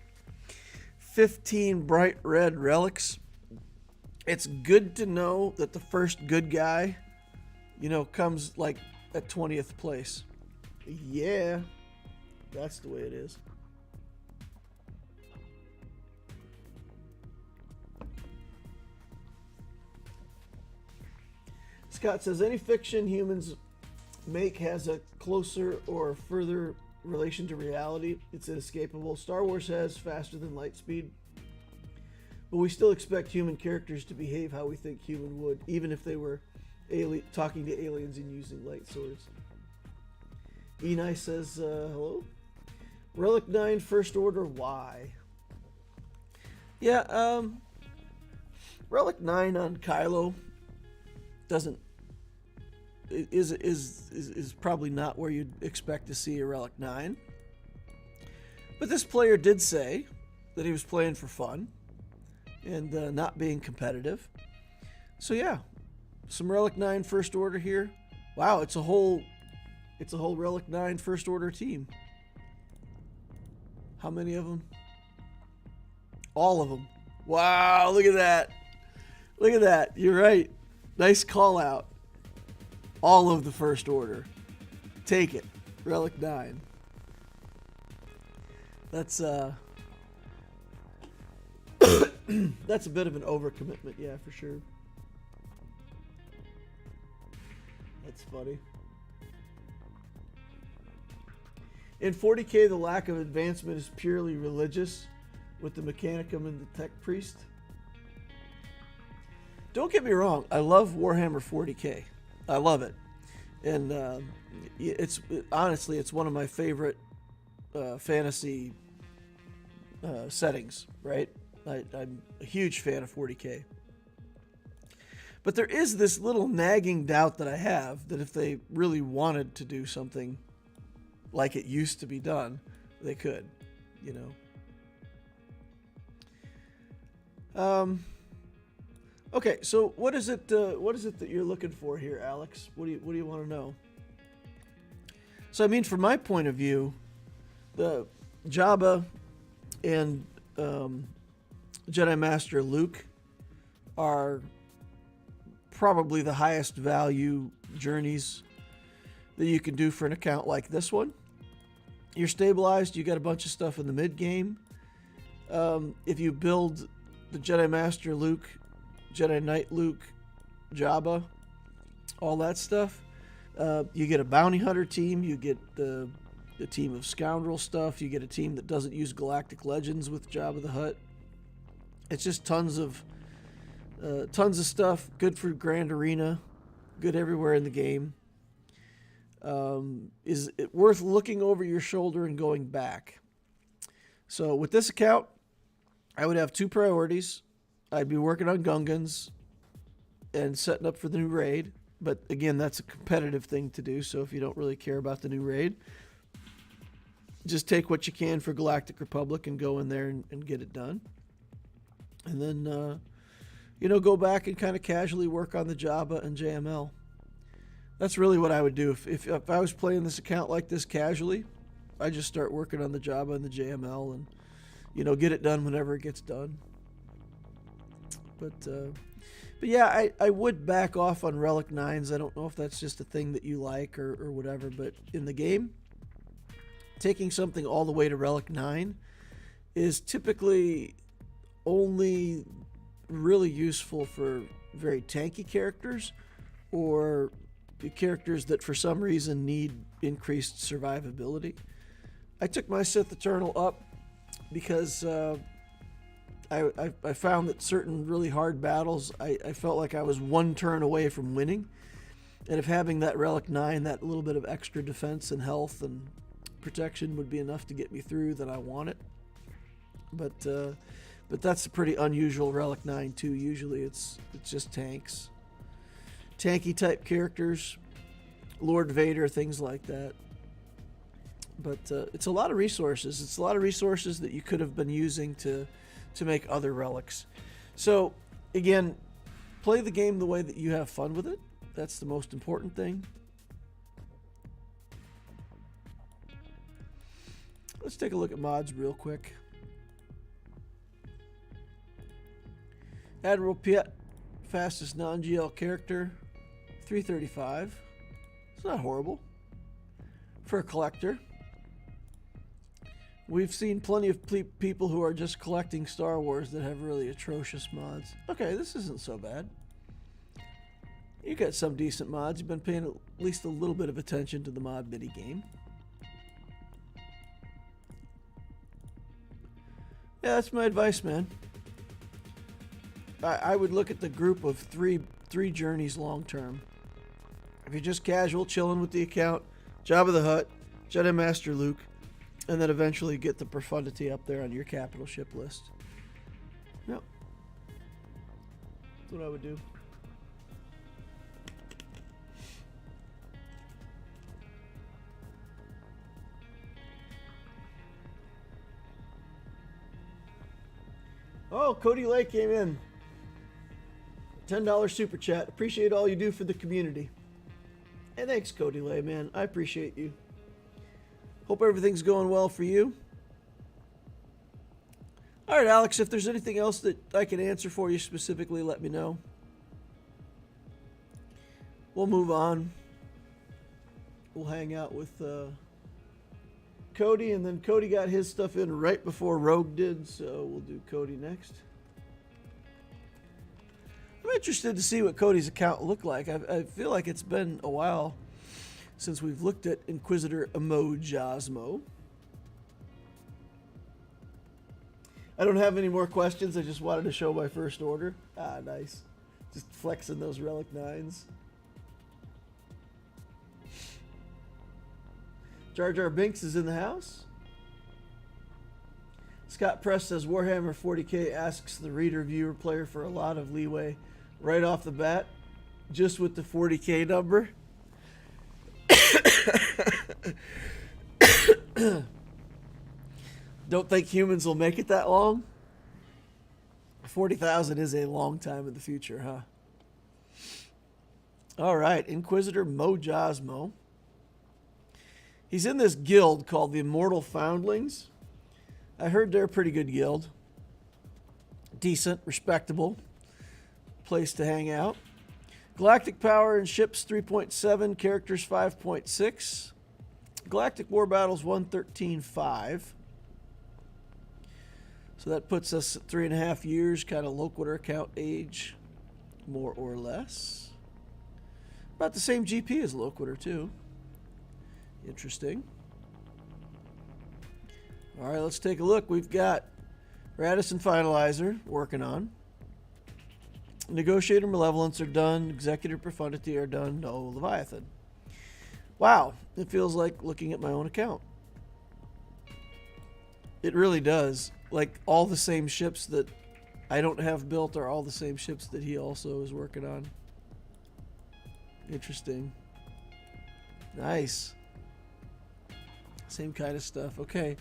15 bright red relics. It's good to know that the first good guy, you know, comes like at 20th place. Yeah, that's the way it is. Scott says, any fiction humans make has a closer or further relation to reality. It's inescapable. Star Wars has faster than light speed. But we still expect human characters to behave how we think human would, even if they were talking to aliens and using light swords. Enai says, hello. Relic 9 First Order, why? Yeah, Relic 9 on Kylo is probably not where you'd expect to see a Relic 9. But this player did say that he was playing for fun and not being competitive. So yeah, some Relic 9 First Order here. Wow, it's a whole Relic 9 First Order team. How many of them? All of them. Wow, look at that. Look at that. You're right. Nice call out. All of the First Order. Take it. Relic 9. That's that's a bit of an overcommitment, yeah, for sure. That's funny. In 40K, the lack of advancement is purely religious, with the Mechanicum and the Tech Priest. Don't get me wrong, I love Warhammer 40K. I love it. And honestly, it's one of my favorite fantasy settings, right? I'm a huge fan of 40K. But there is this little nagging doubt that I have that if they really wanted to do something like it used to be done, they could, you know. Okay, so what is it that you're looking for here, Alex? What do you want to know? So I mean, from my point of view, the Jabba and Jedi Master Luke are probably the highest value journeys that you can do for an account like this one. You're stabilized, you got a bunch of stuff in the mid game. If you build the Jedi Master Luke, Jedi Knight Luke, Jabba, all that stuff, you get a bounty hunter team, you get the team of scoundrel stuff, you get a team that doesn't use Galactic Legends with Jabba the Hutt. It's just tons of stuff, good for Grand Arena, good everywhere in the game. Is it worth looking over your shoulder and going back? So with this account, I would have two priorities. I'd be working on Gungans and setting up for the new raid. But again, that's a competitive thing to do. So if you don't really care about the new raid, just take what you can for Galactic Republic and go in there and get it done. And then, go back and kind of casually work on the Jabba and JML. That's really what I would do. If I was playing this account like this casually, I'd just start working on the Jabba and the JML and, get it done whenever it gets done. But yeah, I would back off on Relic 9s. I don't know if that's just a thing that you like or whatever, but in the game, taking something all the way to Relic 9 is typically only really useful for very tanky characters or characters that for some reason need increased survivability. I took my Sith Eternal up because I found that certain really hard battles, I felt like I was one turn away from winning. And if having that Relic 9, that little bit of extra defense and health and protection would be enough to get me through, then I want it. But that's a pretty unusual Relic 9 too. Usually it's just tanks. Tanky type characters, Lord Vader, things like that. But it's a lot of resources. It's a lot of resources that you could have been using to make other relics. So again, play the game the way that you have fun with it. That's the most important thing. Let's take a look at mods real quick. Admiral Piet, fastest non-GL character, 335. It's not horrible for a collector. We've seen plenty of people who are just collecting Star Wars that have really atrocious mods. Okay, this isn't so bad. You got some decent mods. You've been paying at least a little bit of attention to the mod mini game. Yeah, that's my advice, man. I would look at the group of three journeys long term. If you're just casual, chilling with the account, Jabba the Hutt, Jedi Master Luke, and then eventually get the profundity up there on your capital ship list. Yep. That's what I would do. Oh, Cody Lake came in. $10 super chat. Appreciate all you do for the community. Hey, thanks, Cody Lay, man. I appreciate you. Hope everything's going well for you. All right, Alex, if there's anything else that I can answer for you specifically, let me know. We'll move on. We'll hang out with Cody, and then Cody got his stuff in right before Rogue did, so we'll do Cody next. I'm interested to see what Cody's account looked like. I feel like it's been a while since we've looked at Inquisitor MO. I don't have any more questions. I just wanted to show my first order. Ah, nice. Just flexing those Relic 9s. Jar Jar Binks is in the house. Scott Press says Warhammer 40k asks the reader, viewer, player for a lot of leeway right off the bat, just with the 40k number. Don't think humans will make it that long. 40,000 is a long time in the future, huh? All right, Inquisitor MO. He's in this guild called the Immortal Foundlings. I heard they're a pretty good guild. Decent, respectable place to hang out. Galactic power and ships 3.7, characters 5.6. Galactic War Battles 113.5. So that puts us at 3.5 years, kind of Loquitur account age, more or less. About the same GP as Loquitur, too. Interesting. All right, let's take a look. We've got Radisson Finalizer working on. Negotiator Malevolence are done. Executor Profundity are done. No Leviathan. Wow, it feels like looking at my own account. It really does. Like, all the same ships that I don't have built are all the same ships that he also is working on. Interesting. Nice. Same kind of stuff. Okay.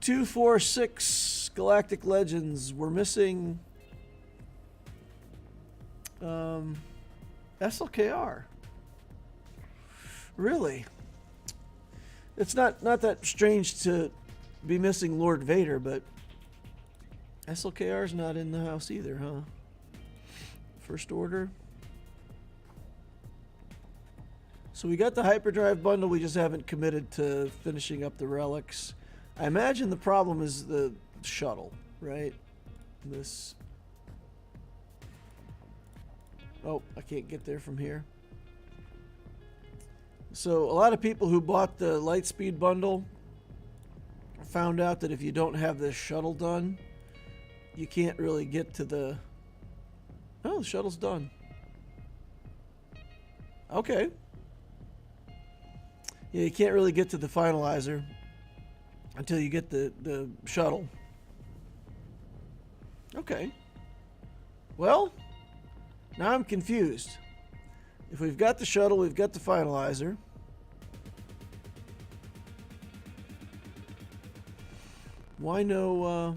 246 Galactic Legends. We're missing SLKR. Really? It's not that strange to be missing Lord Vader, but SLKR's not in the house either, huh? First Order. So we got the hyperdrive bundle, we just haven't committed to finishing up the relics. I imagine the problem is the shuttle, right? This... Oh, I can't get there from here. So a lot of people who bought the Lightspeed bundle found out that if you don't have this shuttle done, you can't really get to the... Oh, the shuttle's done. Okay. Yeah, you can't really get to the finalizer until you get the shuttle. Okay. Well, now I'm confused. If we've got the shuttle, we've got the finalizer. Why no...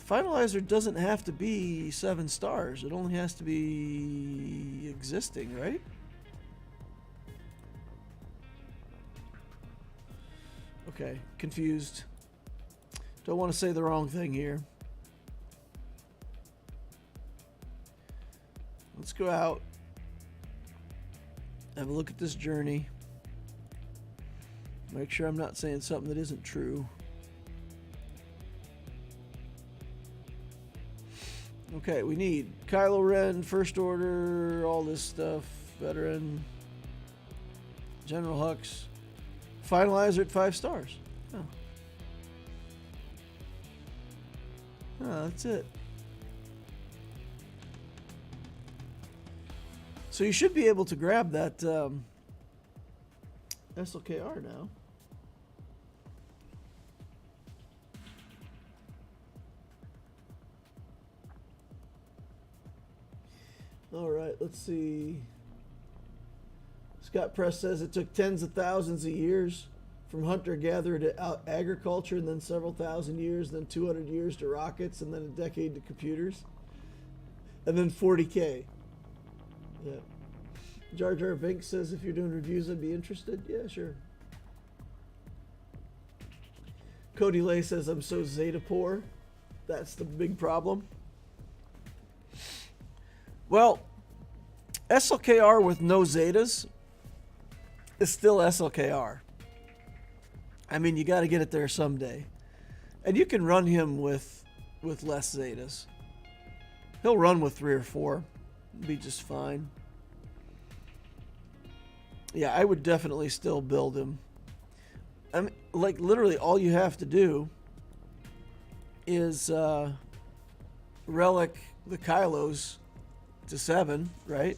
Finalizer doesn't have to be 7 stars. It only has to be existing, right? Okay, confused. Don't want to say the wrong thing here. Let's go out. Have a look at this journey. Make sure I'm not saying something that isn't true. Okay, we need Kylo Ren, First Order, all this stuff, Veteran, General Hux, Finalizer at 5 stars. Oh. Oh, that's it. So you should be able to grab that SLKR now. All right, let's see. Scott Press says it took tens of thousands of years from hunter-gatherer to agriculture, and then several thousand years, then 200 years to rockets, and then a decade to computers, and then 40K. Yeah. Jar Jar Binks says if you're doing reviews, I'd be interested. Yeah, sure. Cody Lay says I'm so Zeta poor. That's the big problem. Well, SLKR with no Zetas is still SLKR. I mean, you got to get it there someday. And you can run him with less Zetas. He'll run with 3 or 4. Be just fine. Yeah, I would definitely still build him. I mean, like, literally all you have to do is relic the Kylos to 7, right?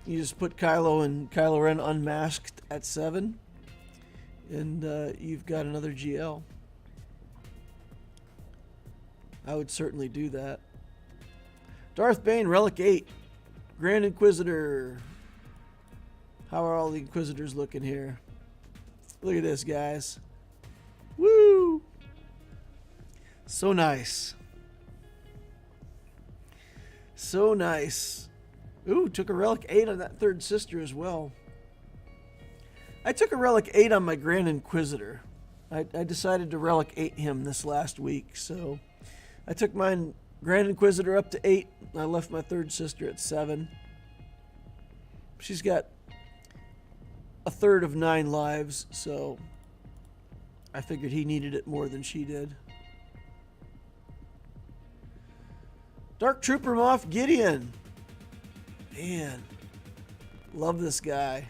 You just put Kylo and Kylo Ren unmasked at 7, and you've got another GL. I would certainly do that. Darth Bane, Relic 8. Grand Inquisitor. How are all the Inquisitors looking here? Look at this, guys. Woo! So nice. So nice. Ooh, took a Relic 8 on that third sister as well. I took a Relic 8 on my Grand Inquisitor. I decided to Relic 8 him this last week, so I took mine Grand Inquisitor up to 8. I left my third sister at 7. She's got a third of 9 lives, so I figured he needed it more than she did. Dark Trooper Moff Gideon. Man, love this guy.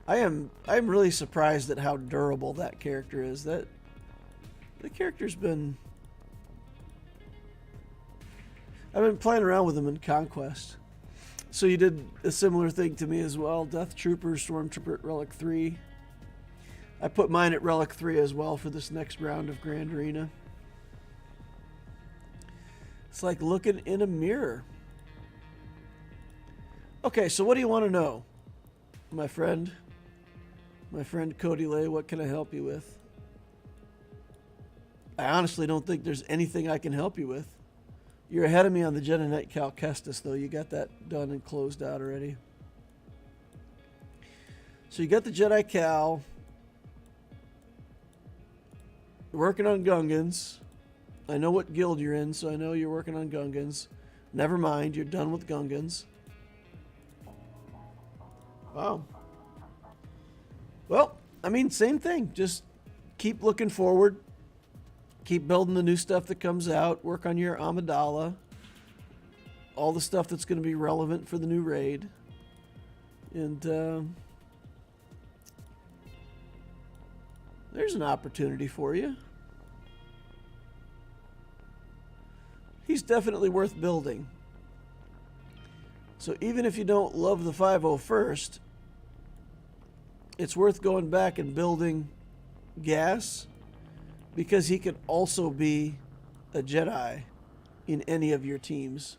I'm really surprised at how durable that character is. That the character's been. I've been playing around with him in Conquest. So you did a similar thing to me as well. Death Trooper, Stormtrooper at Relic 3. I put mine at Relic 3 as well for this next round of Grand Arena. It's like looking in a mirror. Okay, so what do you want to know? My friend Cody Lay, what can I help you with? I honestly don't think there's anything I can help you with. You're ahead of me on the Jedi Knight Cal Kestis, though. You got that done and closed out already. So you got the Jedi Cal. You're working on Gungans. I know what guild you're in, so I know you're working on Gungans. Never mind, you're done with Gungans. Wow. Well, I mean, same thing. Just keep looking forward. Keep building the new stuff that comes out. Work on your Amidala. All the stuff that's going to be relevant for the new raid. And there's an opportunity for you. He's definitely worth building. So even if you don't love the 501st, it's worth going back and building Gas, because he could also be a Jedi in any of your teams.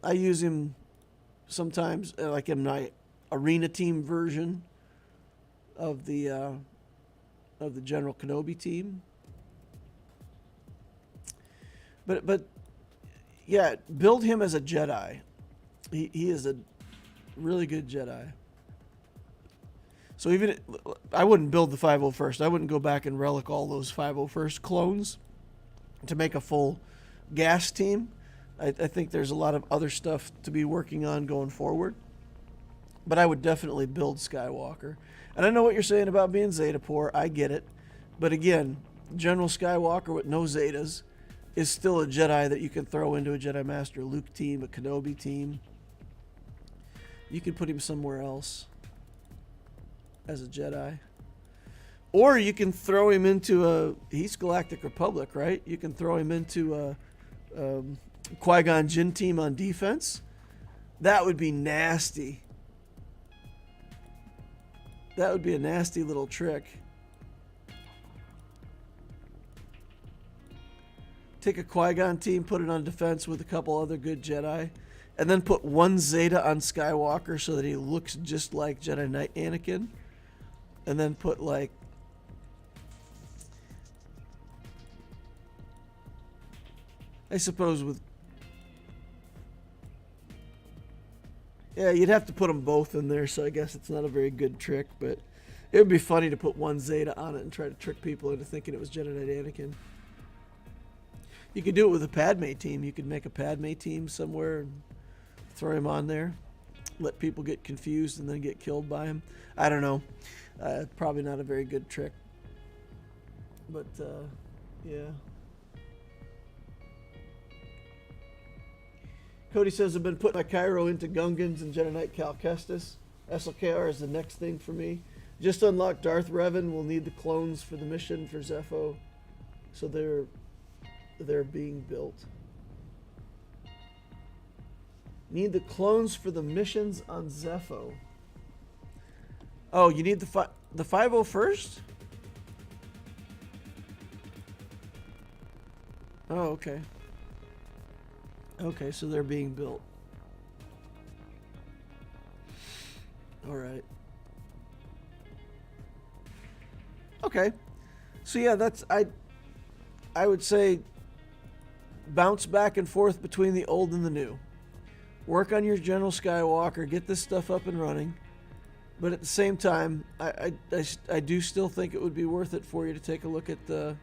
I use him sometimes like in my arena team version of the General Kenobi team. But yeah, build him as a Jedi. He is a really good Jedi. So even I wouldn't build the 501st. I wouldn't go back and relic all those 501st clones to make a full Gas team. I think there's a lot of other stuff to be working on going forward. But I would definitely build Skywalker. And I know what you're saying about being Zeta poor. I get it. But again, General Skywalker with no Zetas is still a Jedi that you can throw into a Jedi Master Luke team, a Kenobi team. You could put him somewhere else as a Jedi. Or you can throw him into he's Galactic Republic, right? You can throw him into a Qui-Gon Jinn team on defense. That would be nasty. That would be a nasty little trick. Take a Qui-Gon team, put it on defense with a couple other good Jedi, and then put one Zeta on Skywalker so that he looks just like Jedi Knight Anakin. And then put like I suppose with yeah, you'd have to put them both in there, so I guess it's not a very good trick, but It would be funny to put one Zeta on it and try to trick people into thinking it was Jedi Knight Anakin. You could do it with a Padme team. You could make a Padme team somewhere and throw him on there. Let people get confused and then get killed by him. I don't know. Probably not a very good trick. But, yeah. Cody says, I've been putting my Cairo into Gungans and Jedi Knight Cal Kestis. SLKR is the next thing for me. Just unlocked Darth Revan. We'll need the clones for the mission for Zepho. So they're being built. Need the clones for the missions on Zepho. Oh, you need the 5.0 first? Oh, okay. Okay, so they're being built. All right. Okay. So yeah, that's I would say bounce back and forth between the old and the new. Work on your General Skywalker, get this stuff up and running. But at the same time, I do still think it would be worth it for you to take a look at the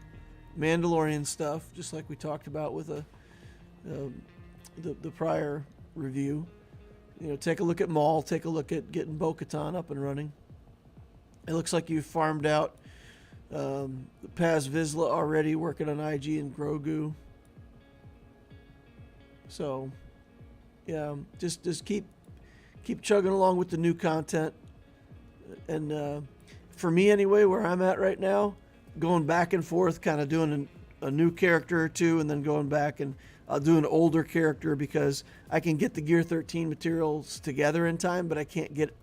Mandalorian stuff, just like we talked about with the prior review. You know, take a look at Maul, take a look at getting Bo-Katan up and running. It looks like you farmed out Paz Vizsla already, working on IG and Grogu. So, yeah, just keep chugging along with the new content. And for me anyway, where I'm at right now, going back and forth, kind of doing a new character or two, and then going back and I'll do an older character because I can get the Gear 13 materials together in time, but I can't get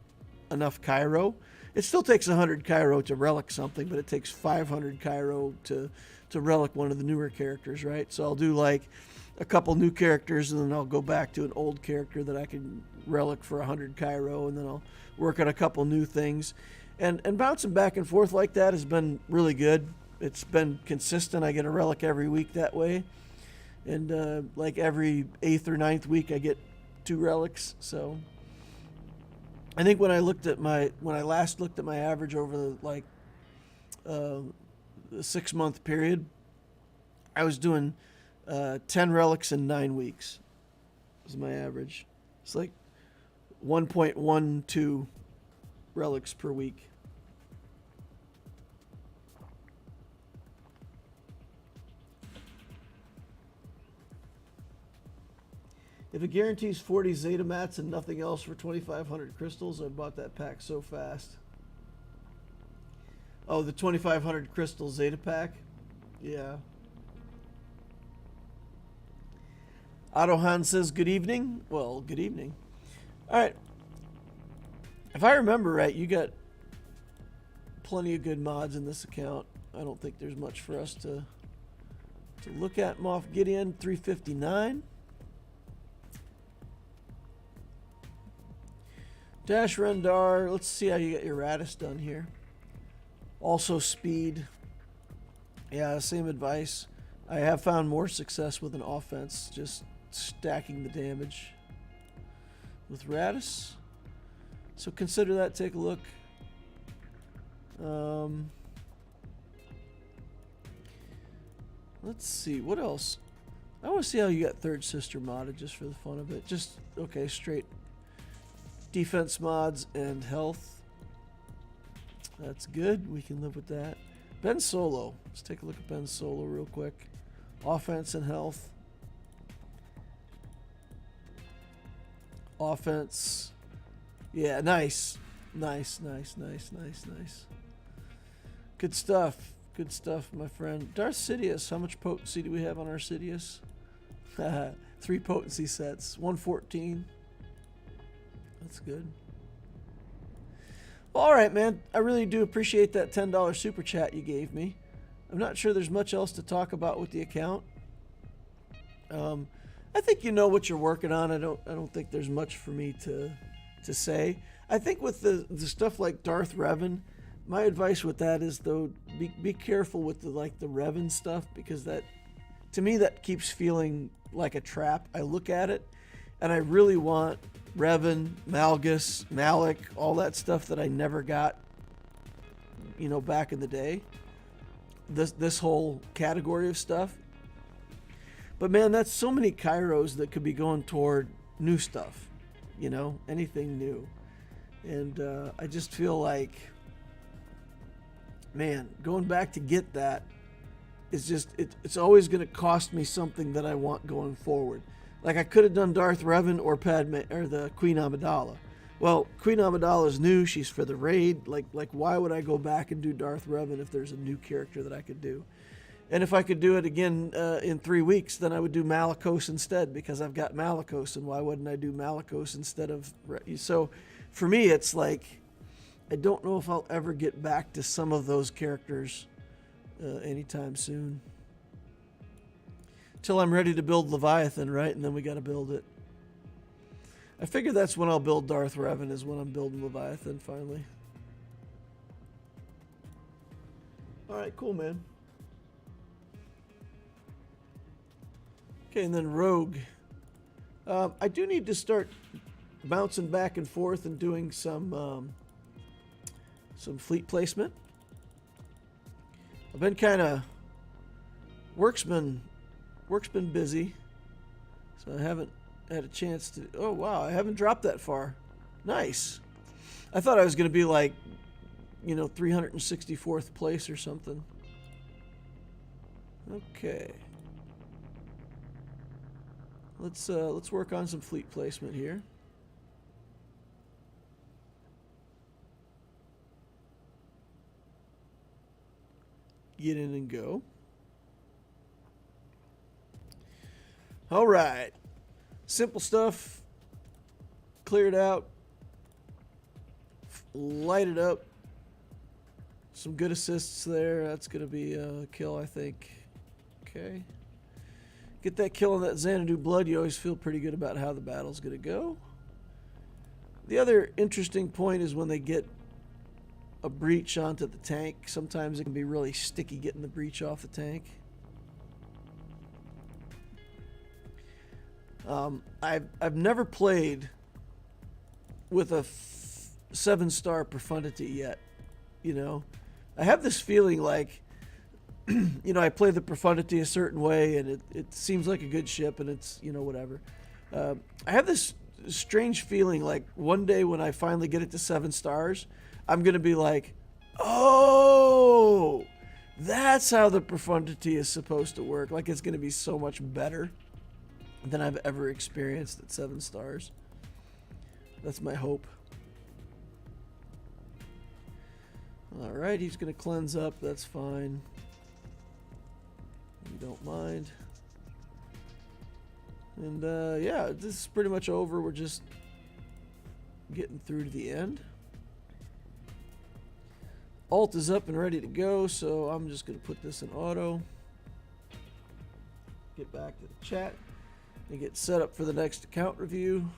enough Cairo. It still takes 100 Cairo to relic something, but it takes 500 Cairo to relic one of the newer characters, right? So I'll do like a couple new characters, and then I'll go back to an old character that I can relic for 100 Cairo, and then I'll work on a couple new things. And bouncing back and forth like that has been really good. It's been consistent. I get a relic every week that way. And like every 8th or 9th week, I get 2 relics. So I think when I last looked at my average over the 6-month period, I was doing 10 relics in 9 weeks. Was my average. It's like 1.12 relics per week. If it guarantees 40 Zeta mats and nothing else for 2,500 crystals, I bought that pack so fast. Oh, the 2,500 crystal Zeta pack? Yeah. Autohan says, good evening. Well, good evening. All right. If I remember right, you got plenty of good mods in this account. I don't think there's much for us to look at. Moff Gideon, 359. Dash Rendar, let's see how you get your Radis done here. Also speed. Yeah, same advice. I have found more success with an offense, just stacking the damage with Radis. So consider that, take a look. Let's see, what else? I want to see how you got Third Sister modded just for the fun of it. Just, okay, straight defense mods and health. That's good. We can live with that. Ben Solo. Let's take a look at Ben Solo real quick. Offense and health. Offense. Yeah, nice. Nice. Good stuff. Good stuff, my friend. Darth Sidious. How much potency do we have on our Sidious? 3 potency sets. 114. That's good. Well, all right, man. I really do appreciate that $10 super chat you gave me. I'm not sure there's much else to talk about with the account. I think you know what you're working on. I don't think there's much for me to say. I think with the stuff like Darth Revan, my advice with that is though be careful with the Revan stuff, because that, to me, that keeps feeling like a trap. I look at it and I really want Revan, Malgus, Malik, all that stuff that I never got. you know, back in the day. This whole category of stuff. But man, that's so many kairos that could be going toward new stuff, you know, anything new. And I just feel like, man, going back to get that is just, it's always going to cost me something that I want going forward. Like I could have done Darth Revan or Padme or the Queen Amidala. Well, Queen Amidala's new, she's for the raid. Like why would I go back and do Darth Revan if there's a new character that I could do? And if I could do it again in 3 weeks, then I would do Malicos instead, because I've got Malicos, and why wouldn't I do Malicos instead of... So for me, it's like, I don't know if I'll ever get back to some of those characters anytime soon. Till I'm ready to build Leviathan, right? And then we got to build it. I figure that's when I'll build Darth Revan, is when I'm building Leviathan finally. Alright, cool, man. Okay, and then Rogue. I do need to start bouncing back and forth and doing some fleet placement. I've been kind of... Work's been busy, so I haven't had a chance to... Oh, wow, I haven't dropped that far. Nice. I thought I was going to be like, you know, 364th place or something. Okay. Let's work on some fleet placement here. Get in and go. All right. Simple stuff. Cleared out. Light it up. Some good assists there. That's going to be a kill, I think. Okay. Get that kill on that Xanadu blood, you always feel pretty good about how the battle's going to go. The other interesting point is when they get a breach onto the tank. Sometimes it can be really sticky getting the breach off the tank. I've never played with a 7-star profundity yet. You know, I have this feeling like, you know, I play the profundity a certain way, and it seems like a good ship, and it's, you know, whatever. I have this strange feeling like one day when I finally get it to 7 stars, I'm going to be like, oh, that's how the profundity is supposed to work. Like, it's going to be so much better than I've ever experienced at 7 stars. That's my hope. All right, he's going to cleanse up. That's fine. You don't mind. And yeah, this is pretty much over. We're just getting through to the end. Alt is up and ready to go, so I'm just going to put this in auto. Get back to the chat and get set up for the next account review.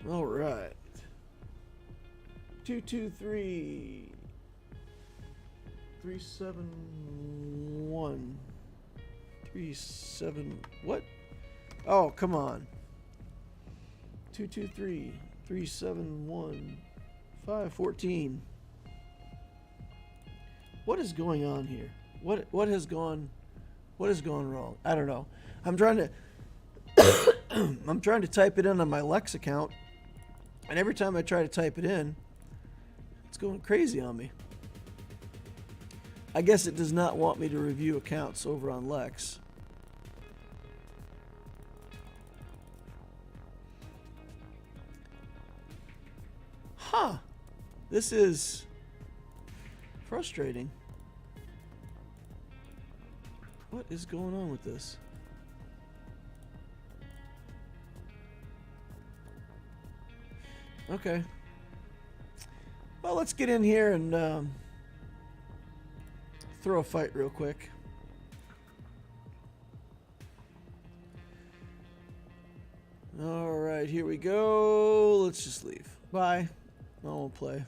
All right. 223 371 37 what? Oh, come on. 223 371 514. What is going on here? What has gone wrong? I don't know. I'm trying to I'm trying to type it in on my Lex account, and every time I try to type it in, it's going crazy on me. I guess it does not want me to review accounts over on Lex. Huh. This is frustrating. What is going on with this? Okay. Well, let's get in here and throw a fight real quick. All right, here we go. Let's just leave. Bye. I won't play.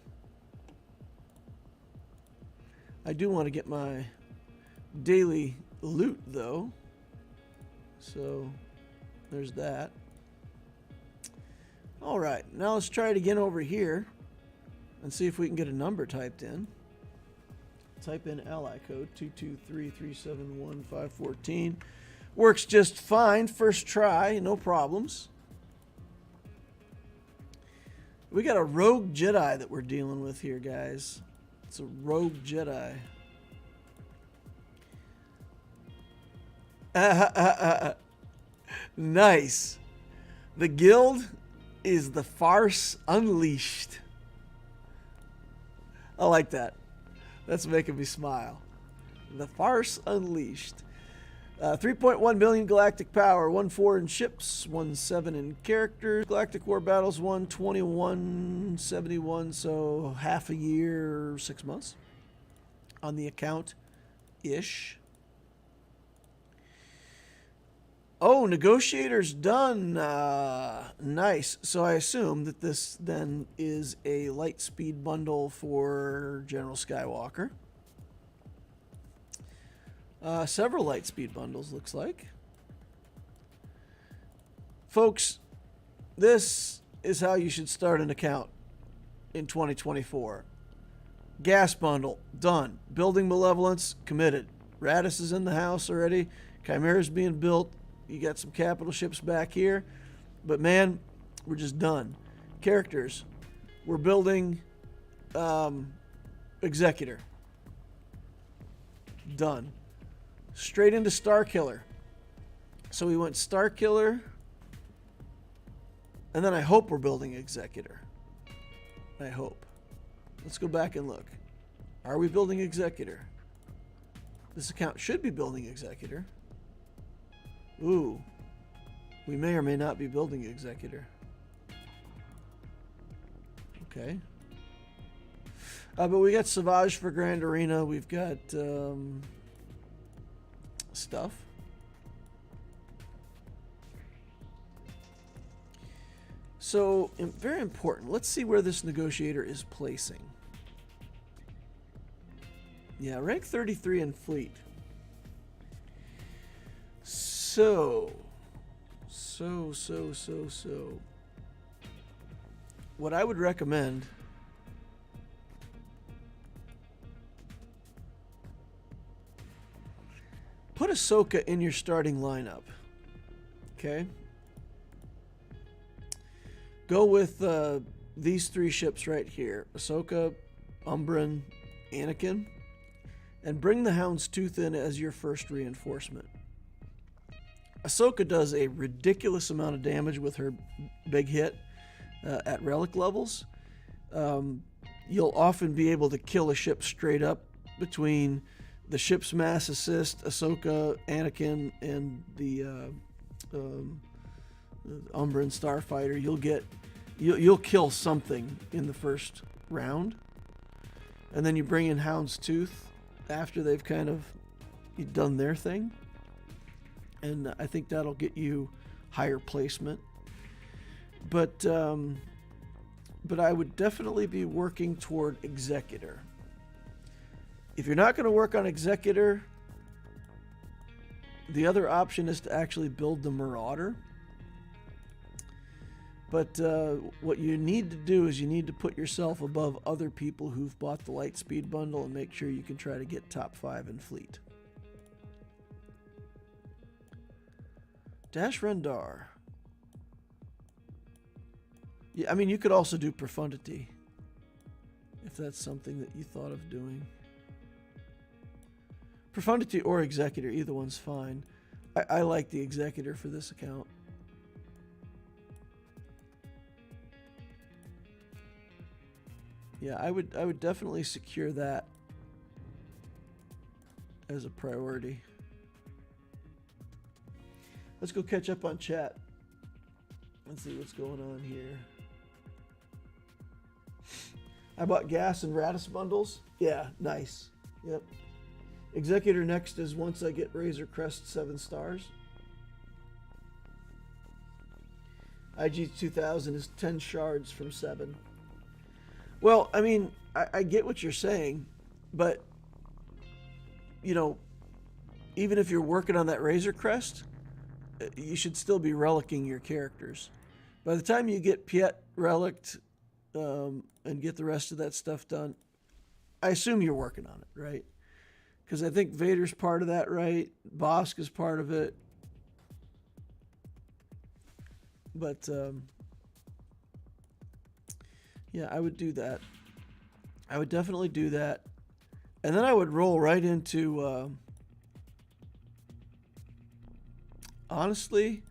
I do want to get my daily loot, though. So, there's that. All right, now let's try it again over here. and see if we can get a number typed in. Type in ally code 223371514. Works just fine. First try, no problems. We got a rogue Jedi that we're dealing with here, guys. It's a rogue Jedi. Nice. The guild is the Farce Unleashed. I like that. That's making me smile. The Farce Unleashed. 3.1 million galactic power, 1.4 in ships, 1.7 in characters. Galactic War Battles 12171, so half a year, 6 months on the account-ish. Oh, negotiator's done. Nice. So I assume that this then is a light speed bundle for General Skywalker. Several light speed bundles, looks like. Folks, this is how you should start an account in 2024. Gas bundle, done. Building Malevolence, committed. Radis is in the house already. Chimera's being built. You got some capital ships back here. But man, we're just done. Characters. We're building Executor. Done. Straight into Starkiller. So we went Starkiller. And then I hope we're building Executor. I hope. Let's go back and look. Are we building Executor? This account should be building Executor. Ooh. We may or may not be building Executor. Okay. But we got Savage for Grand Arena. We've got stuff. So, very important. Let's see where this negotiator is placing. Yeah, rank 33 in fleet. So. What I would recommend put Ahsoka in your starting lineup. Okay? Go with these three ships right here. Ahsoka, Umbran, Anakin. And bring the Houndstooth in as your first reinforcement. Ahsoka does a ridiculous amount of damage with her big hit at relic levels. You'll often be able to kill a ship straight up between the ship's mass assist, Ahsoka, Anakin, and the Umbran Starfighter. You'll kill something in the first round, and then you bring in Houndstooth after they've kind of done their thing. And I think that'll get you higher placement. But I would definitely be working toward Executor. If you're not going to work on Executor, the other option is to actually build the Marauder. But what you need to do is you need to put yourself above other people who've bought the Lightspeed bundle and make sure you can try to get top 5 in fleet. Dash Rendar. Yeah, I mean, you could also do Profundity if that's something that you thought of doing. Profundity or Executor, either one's fine. I like the Executor for this account. Yeah, I would definitely secure that as a priority. Let's go catch up on chat. Let's see what's going on here. I bought gas and Radis bundles. Yeah, nice. Yep. Executor next is once I get Razor Crest 7 stars. IG 2000 is 10 shards from 7. Well, I mean, I get what you're saying, but, you know, even if you're working on that Razor Crest, you should still be relicking your characters. By the time you get Piet relicked and get the rest of that stuff done. I assume you're working on it, right? Because I think Vader's part of that, right? Bosk is part of it. But, yeah, I would do that. I would definitely do that. And then I would roll right into, honestly,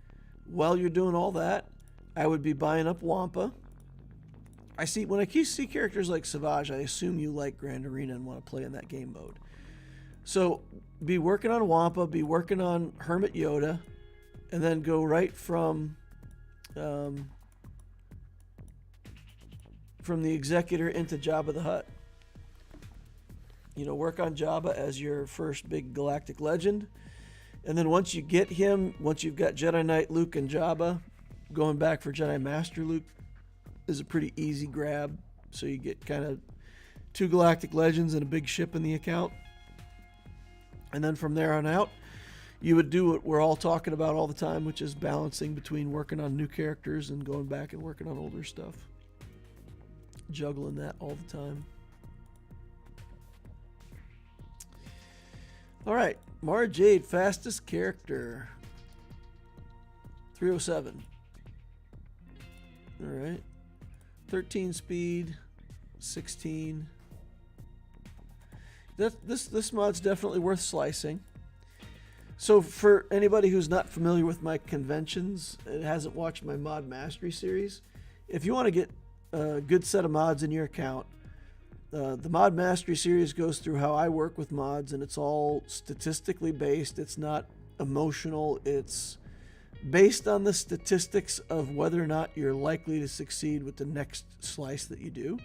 while you're doing all that, I would be buying up Wampa. When I see characters like Savage, I assume you like Grand Arena and want to play in that game mode. So be working on Wampa, be working on Hermit Yoda, and then go right from the Executor into Jabba the Hutt. You know, work on Jabba as your first big galactic legend. And then once you get him, once you've got Jedi Knight Luke and Jabba, going back for Jedi Master Luke is a pretty easy grab. So you get kind of 2 galactic legends and a big ship in the account. And then from there on out, you would do what we're all talking about all the time, which is balancing between working on new characters and going back and working on older stuff. Juggling that all the time. All right, Mara Jade, fastest character. 307. All right. 13 speed, 16. This mod's definitely worth slicing. So for anybody who's not familiar with my conventions and hasn't watched my mod mastery series, if you want to get a good set of mods in your account, the mod mastery series goes through how I work with mods, and it's all statistically based. It's not emotional. It's based on the statistics of whether or not you're likely to succeed with the next slice that you do.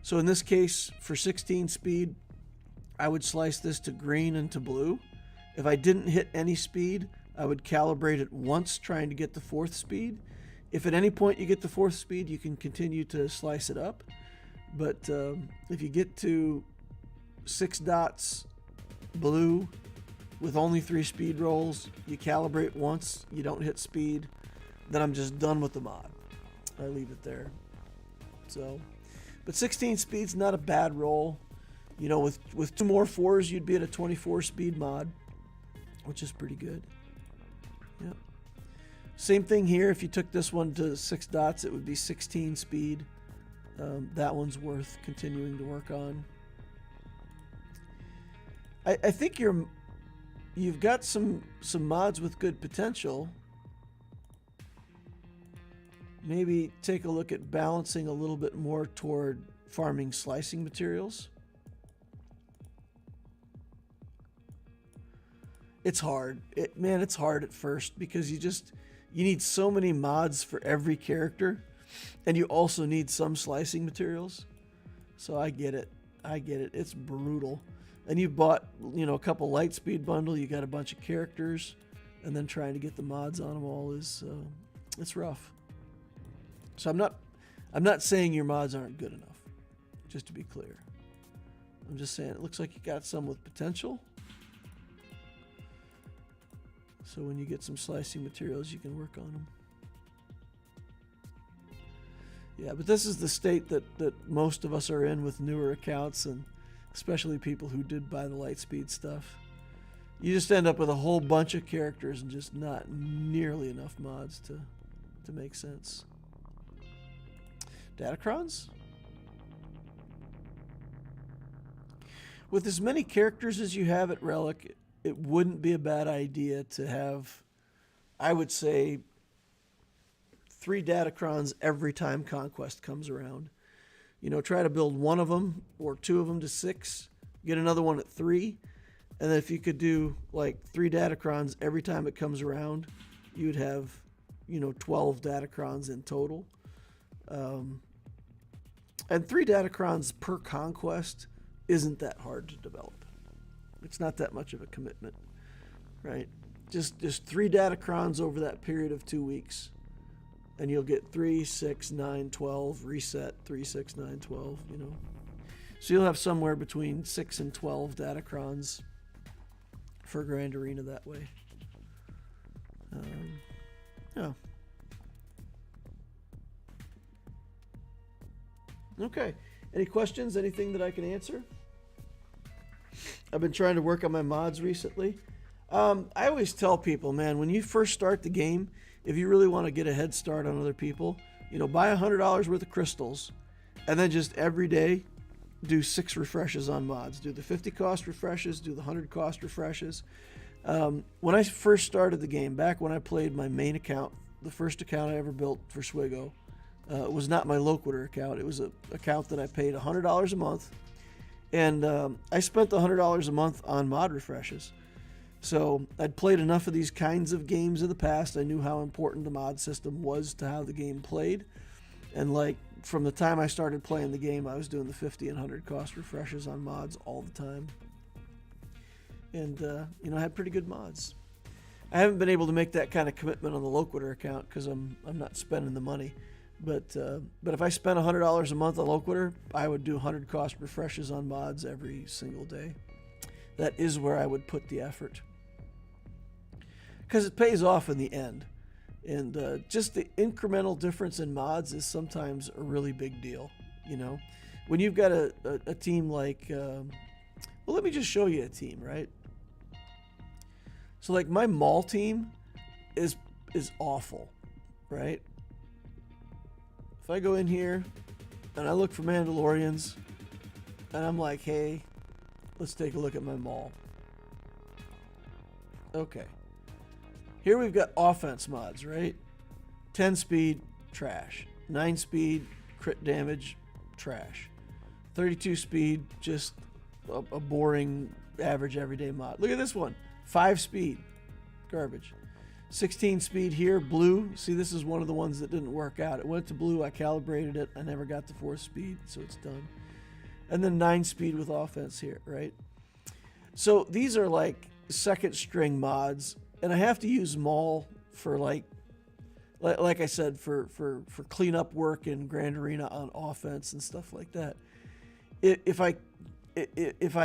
So in this case, for 16 speed, I would slice this to green and to blue. If I didn't hit any speed, I would calibrate it once, trying to get the 4th speed. If at any point you get the 4th speed, you can continue to slice it up. But if you get to 6 dots blue with only 3 speed rolls, you calibrate once, you don't hit speed, then I'm just done with the mod. I leave it there. So, but 16 speed's not a bad roll. You know, with 2 more 4s, you'd be at a 24 speed mod, which is pretty good. Yep. Same thing here. If you took this one to 6 dots, it would be 16 speed. That one's worth continuing to work on. I think you've got some mods with good potential. Maybe take a look at balancing a little bit more toward farming slicing materials. It's hard. It's hard at first because you need so many mods for every character, and you also need some slicing materials. So I get it. It's brutal. And you bought, a couple Lightspeed bundle, you got a bunch of characters, and then trying to get the mods on them all is it's rough. So I'm not saying your mods aren't good enough, just to be clear. I'm just saying it looks like you got some with potential. So when you get some slicing materials, you can work on them. Yeah, but this is the state that most of us are in with newer accounts, and especially people who did buy the Lightspeed stuff. You just end up with a whole bunch of characters and just not nearly enough mods to make sense. Datacrons? With as many characters as you have at Relic, it wouldn't be a bad idea to have, I would say, 3 Datacrons every time Conquest comes around. Try to build 1 of them or 2 of them to 6, get another one at 3, and then if you could do like 3 Datacrons every time it comes around, you'd have, 12 Datacrons in total. And 3 Datacrons per Conquest isn't that hard to develop. It's not that much of a commitment, right? Just 3 Datacrons over that period of 2 weeks. And you'll get 3, 6, 9, 12, reset, 3, 6, 9, 12, So you'll have somewhere between 6 and 12 Datacrons for Grand Arena that way. Yeah. Okay. Any questions? Anything that I can answer? I've been trying to work on my mods recently. I always tell people, man, when you first start the game, if you really want to get a head start on other people, buy $100 worth of crystals, and then just every day do 6 refreshes on mods. Do the 50 cost refreshes, do the 100 cost refreshes. When I first started the game, back when I played my main account, the first account I ever built for Swiggle, it was not my Loquitur account. It was an account that I paid $100 a month, and I spent the $100 a month on mod refreshes. So I'd played enough of these kinds of games in the past. I knew how important the mod system was to how the game played. And like from the time I started playing the game, I was doing the 50 and 100 cost refreshes on mods all the time. And, I had pretty good mods. I haven't been able to make that kind of commitment on the Loquitur account because I'm not spending the money. But if I spent $100 a month on Loquitur, I would do 100 cost refreshes on mods every single day. That is where I would put the effort. Because it pays off in the end. And just the incremental difference in mods is sometimes a really big deal, When you've got a team like... well, let me just show you a team, right? So, like, my mall team is awful, right? If I go in here and I look for Mandalorians and I'm like, hey, let's take a look at my mall. Okay. Here we've got offense mods, right? 10 speed, trash. 9 speed, crit damage, trash. 32 speed, just a boring, average, everyday mod. Look at this one. 5 speed, garbage. 16 speed here, blue. See, this is one of the ones that didn't work out. It went to blue, I calibrated it. I never got to 4th speed, so it's done. And then 9 speed with offense here, right? So these are like second string mods. And I have to use Maul for like I said, for cleanup work in Grand Arena on offense and stuff like that. If I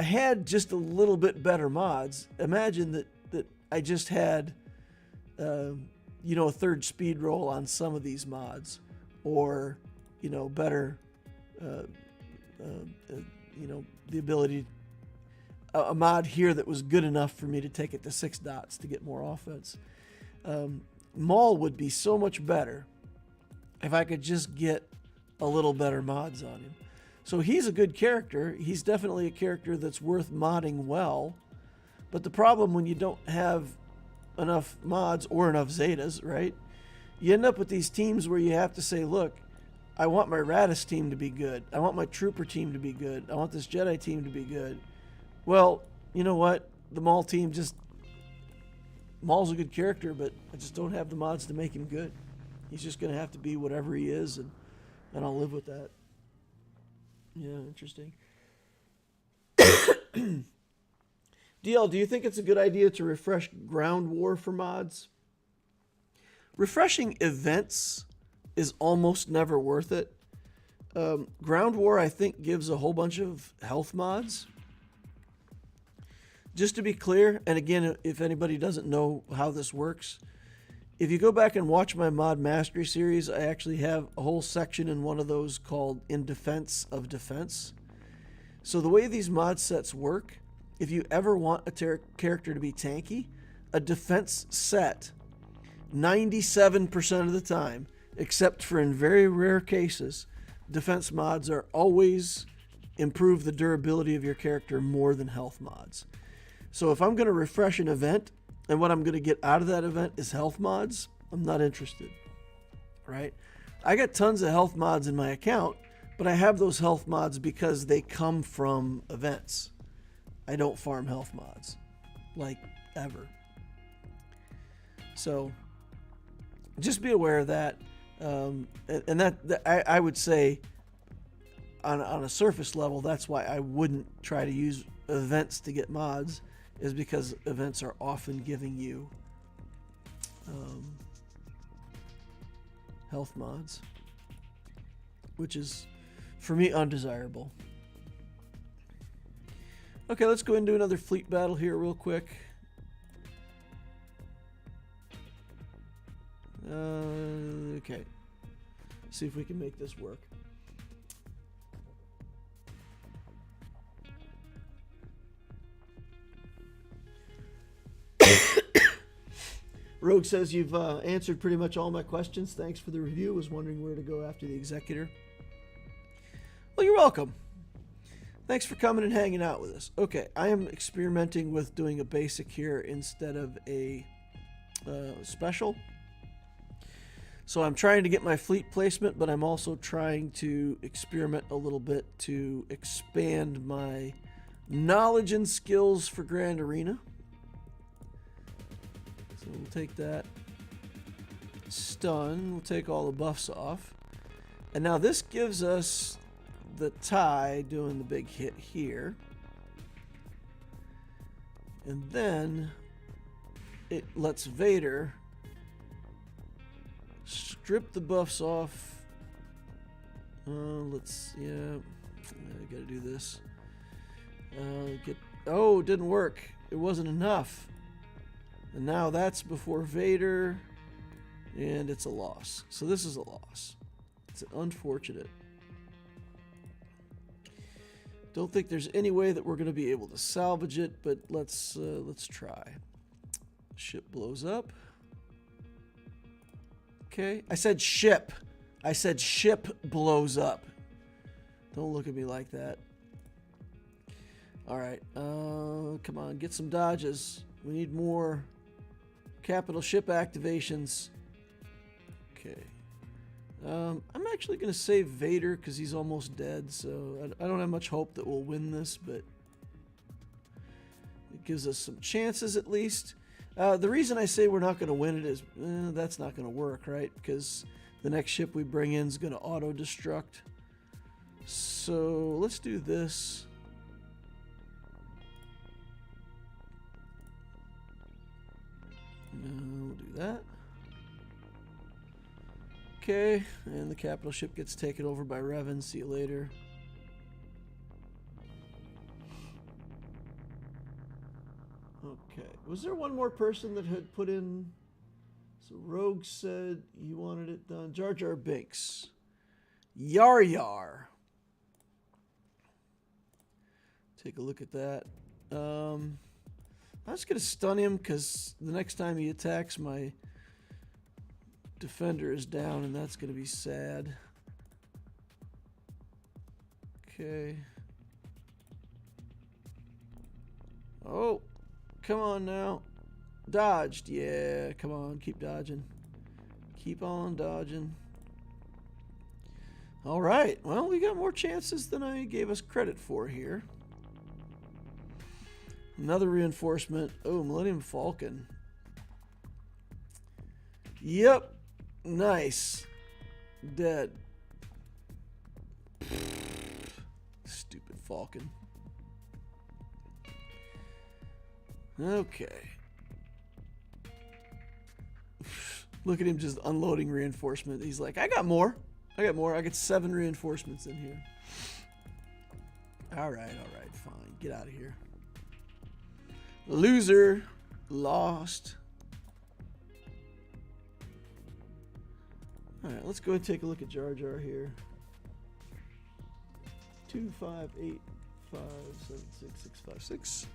had just a little bit better mods, imagine that I just had, a 3rd speed roll on some of these mods, or, better, the ability. A mod here that was good enough for me to take it to 6 dots to get more offense. Maul would be so much better if I could just get a little better mods on him. So he's a good character. He's definitely a character that's worth modding well. But the problem when you don't have enough mods or enough Zetas, right? You end up with these teams where you have to say, look, I want my Radis team to be good. I want my Trooper team to be good. I want this Jedi team to be good. Well, you know what? The Maul team Maul's a good character, but I just don't have the mods to make him good. He's just going to have to be whatever he is, and I'll live with that. Yeah, interesting. DL, do you think it's a good idea to refresh Ground War for mods? Refreshing events is almost never worth it. Ground War, I think, gives a whole bunch of health mods. Just to be clear, and again, if anybody doesn't know how this works, if you go back and watch my Mod Mastery series, I actually have a whole section in one of those called In Defense of Defense. So the way these mod sets work, if you ever want a character to be tanky, a defense set, 97% of the time, except for in very rare cases, defense mods are always improve the durability of your character more than health mods. So if I'm going to refresh an event and what I'm going to get out of that event is health mods, I'm not interested, right? I got tons of health mods in my account, but I have those health mods because they come from events. I don't farm health mods, like, ever. So just be aware of that. And that I would say on a surface level, that's why I wouldn't try to use events to get mods, is because events are often giving you health mods, which is, for me, undesirable. Okay, let's go into another fleet battle here real quick. Okay. See if we can make this work. Rogue says you've answered pretty much all my questions. Thanks for the review. Was wondering where to go after the Executor. Well, you're welcome. Thanks for coming and hanging out with us. Okay, I am experimenting with doing a basic here instead of a special. So I'm trying to get my fleet placement, but I'm also trying to experiment a little bit to expand my knowledge and skills for Grand Arena. So we'll take that. Stun. We'll take all the buffs off. And now this gives us the tie doing the big hit here. And then it lets Vader strip the buffs off. I gotta do this. Oh, it didn't work. It wasn't enough. And now that's before Vader, and it's a loss. So this is a loss. It's unfortunate. Don't think there's any way that we're going to be able to salvage it, but let's try. Ship blows up. Okay, I said ship. I said ship blows up. Don't look at me like that. All right, come on, get some dodges. We need more capital ship activations. Okay. I'm actually going to save Vader because he's almost dead, so I don't have much hope that we'll win this, but it gives us some chances at least. The reason I say we're not going to win it is that's not going to work, right? Because the next ship we bring in is going to auto-destruct. So let's do this. We'll do that. Okay, and the capital ship gets taken over by Revan. See you later. Okay, was there one more person that had put in? So Rogue said he wanted it done. Jar Jar Binks. Yar Yar. Take a look at that. I'm just going to stun him because the next time he attacks, my defender is down, and that's going to be sad. Okay. Oh, come on now. Dodged. Yeah, come on. Keep dodging. Keep on dodging. All right. Well, we got more chances than I gave us credit for here. Another reinforcement. Oh, Millennium Falcon. Yep. Nice. Dead. Stupid Falcon. Okay. Look at him just unloading reinforcement. He's like, I got more. I got more. I got 7 reinforcements in here. All right, fine. Get out of here. Loser. Lost. All right, let's go and take a look at Jar Jar here. 2, 5, 8, 5, 7, 6, 6, 5, 6.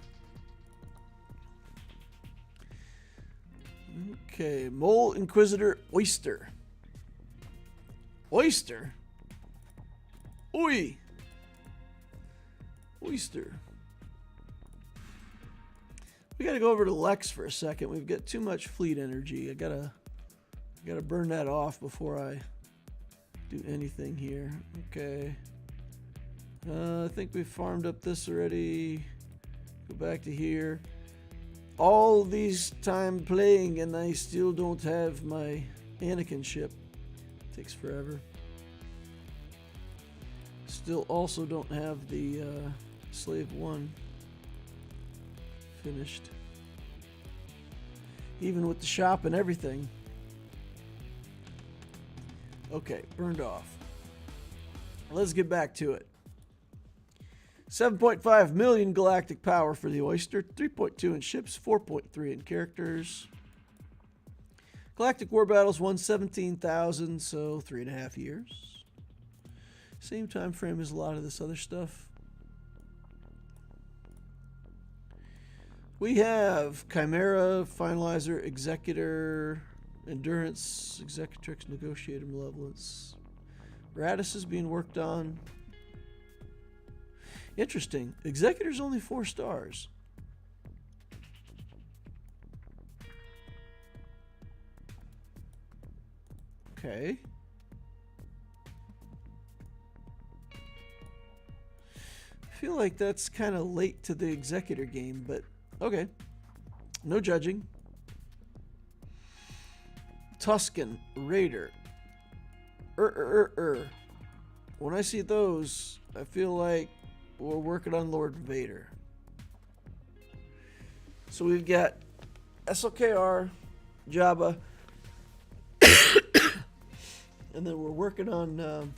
Okay, Mole Inquisitor Oyster. Oyster? Oi! Oyster. We gotta go over to Lex for a second. We've got too much fleet energy. I gotta burn that off before I do anything here. Okay. I think we farmed up this already. Go back to here. All these time playing and I still don't have my Anakin ship. Takes forever. Still also don't have the Slave 1 finished. Even with the shop and everything. Okay, burned off. Let's get back to it. 7.5 million galactic power for the Oyster, 3.2 in ships, 4.3 in characters. Galactic War Battles won 17,000, so 3.5 years. Same time frame as a lot of this other stuff. We have Chimera, Finalizer, Executor, Endurance, Executrix, Negotiator, Malevolence. Radis is being worked on. Interesting. Executor's only 4 stars. Okay. I feel like that's kind of late to the Executor game, but okay. No judging. Tuscan, Raider. When I see those, I feel like we're working on Lord Vader. So we've got SLKR, Jabba, and then we're working on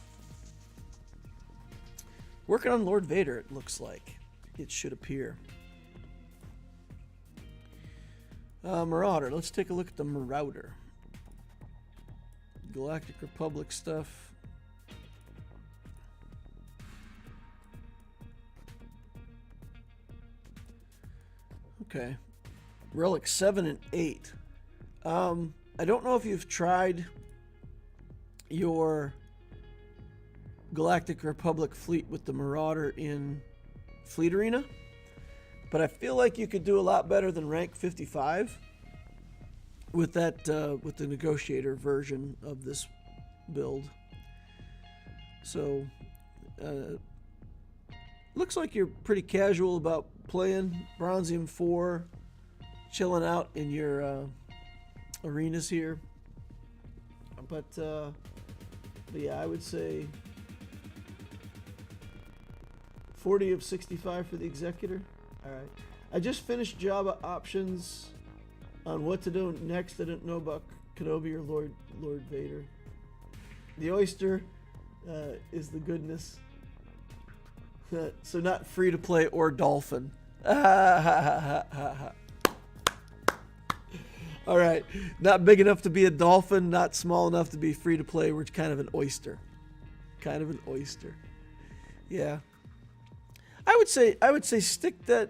Lord Vader. It looks like it should appear. Marauder. Let's take a look at the Marauder. Galactic Republic stuff. Okay. Relic 7 and 8. I don't know if you've tried your Galactic Republic fleet with the Marauder in Fleet Arena, but I feel like you could do a lot better than rank 55 with that with the Negotiator version of this build. So looks like you're pretty casual about playing Bronzium 4, chilling out in your arenas here. But yeah, I would say 40 of 65 for the Executor. All right. I just finished Jabba options on what to do next. I didn't know about Kenobi or Lord Vader. The Oyster is the goodness. So not free to play or dolphin. All right. Not big enough to be a dolphin, not small enough to be free to play. We're kind of an oyster. Kind of an oyster. Yeah. I would say stick that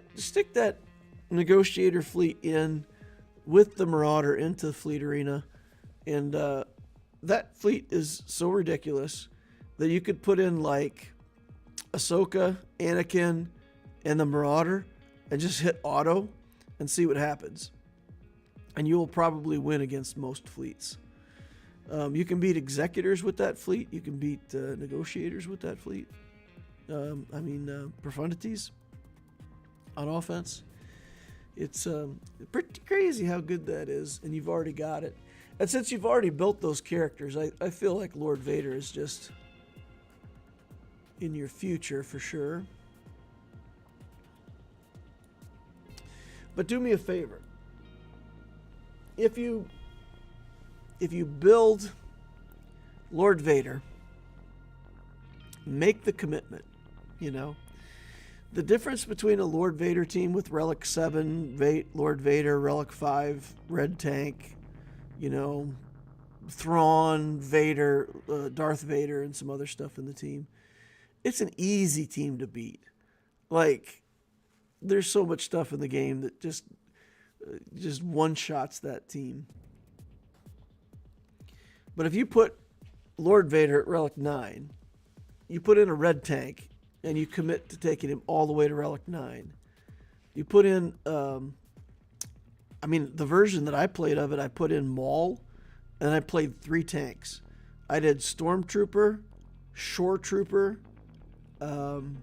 Negotiator fleet in with the Marauder into the Fleet Arena, and that fleet is so ridiculous that you could put in like Ahsoka, Anakin, and the Marauder and just hit auto and see what happens, and you will probably win against most fleets. You can beat Executors with that fleet. You can beat Negotiators with that fleet. Profundities on offense. It's pretty crazy how good that is, and you've already got it. And since you've already built those characters, I feel like Lord Vader is just in your future for sure. But do me a favor. If you build Lord Vader, make the commitment, you know. The difference between a Lord Vader team with Relic 7, Lord Vader, Relic 5, Red Tank, you know, Thrawn, Vader, Darth Vader, and some other stuff in the team. It's an easy team to beat. Like, there's so much stuff in the game that just one-shots that team. But if you put Lord Vader at Relic 9, you put in a Red Tank, and you commit to taking him all the way to Relic 9. You put in, the version that I played of it, I put in Maul, and I played 3 tanks. I did Stormtrooper, Shore Trooper, the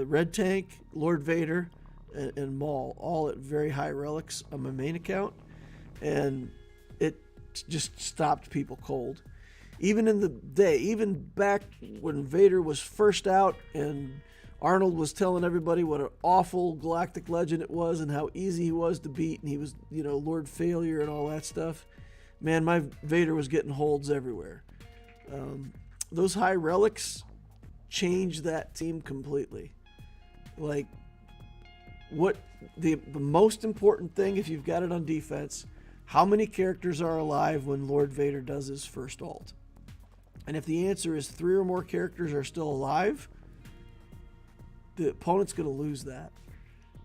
Red Tank, Lord Vader, and Maul, all at very high relics on my main account, and it just stopped people cold. Even in the day, even back when Vader was first out and Arnold was telling everybody what an awful galactic legend it was and how easy he was to beat, and he was, Lord Failure and all that stuff, man, my Vader was getting holds everywhere. Those high relics changed that team completely. Like, what the most important thing, if you've got it on defense, how many characters are alive when Lord Vader does his first ult? And if the answer is 3 or more characters are still alive, the opponent's going to lose that.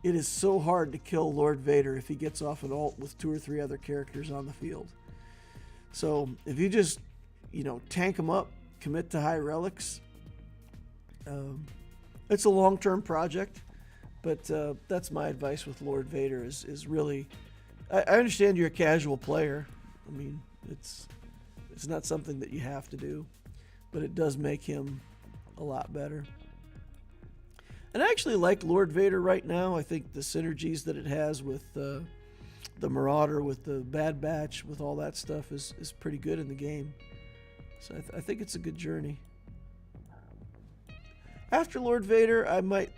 it is so hard to kill Lord Vader if he gets off an ult with 2 or 3 other characters on the field. So if you just, tank him up, commit to high relics, it's a long-term project, but that's my advice with Lord Vader is really, I understand you're a casual player. I mean, it's not something that you have to do, but it does make him a lot better. And I actually like Lord Vader right now. I think the synergies that it has with the Marauder, with the Bad Batch, with all that stuff is pretty good in the game. So I think it's a good journey. After Lord Vader, I might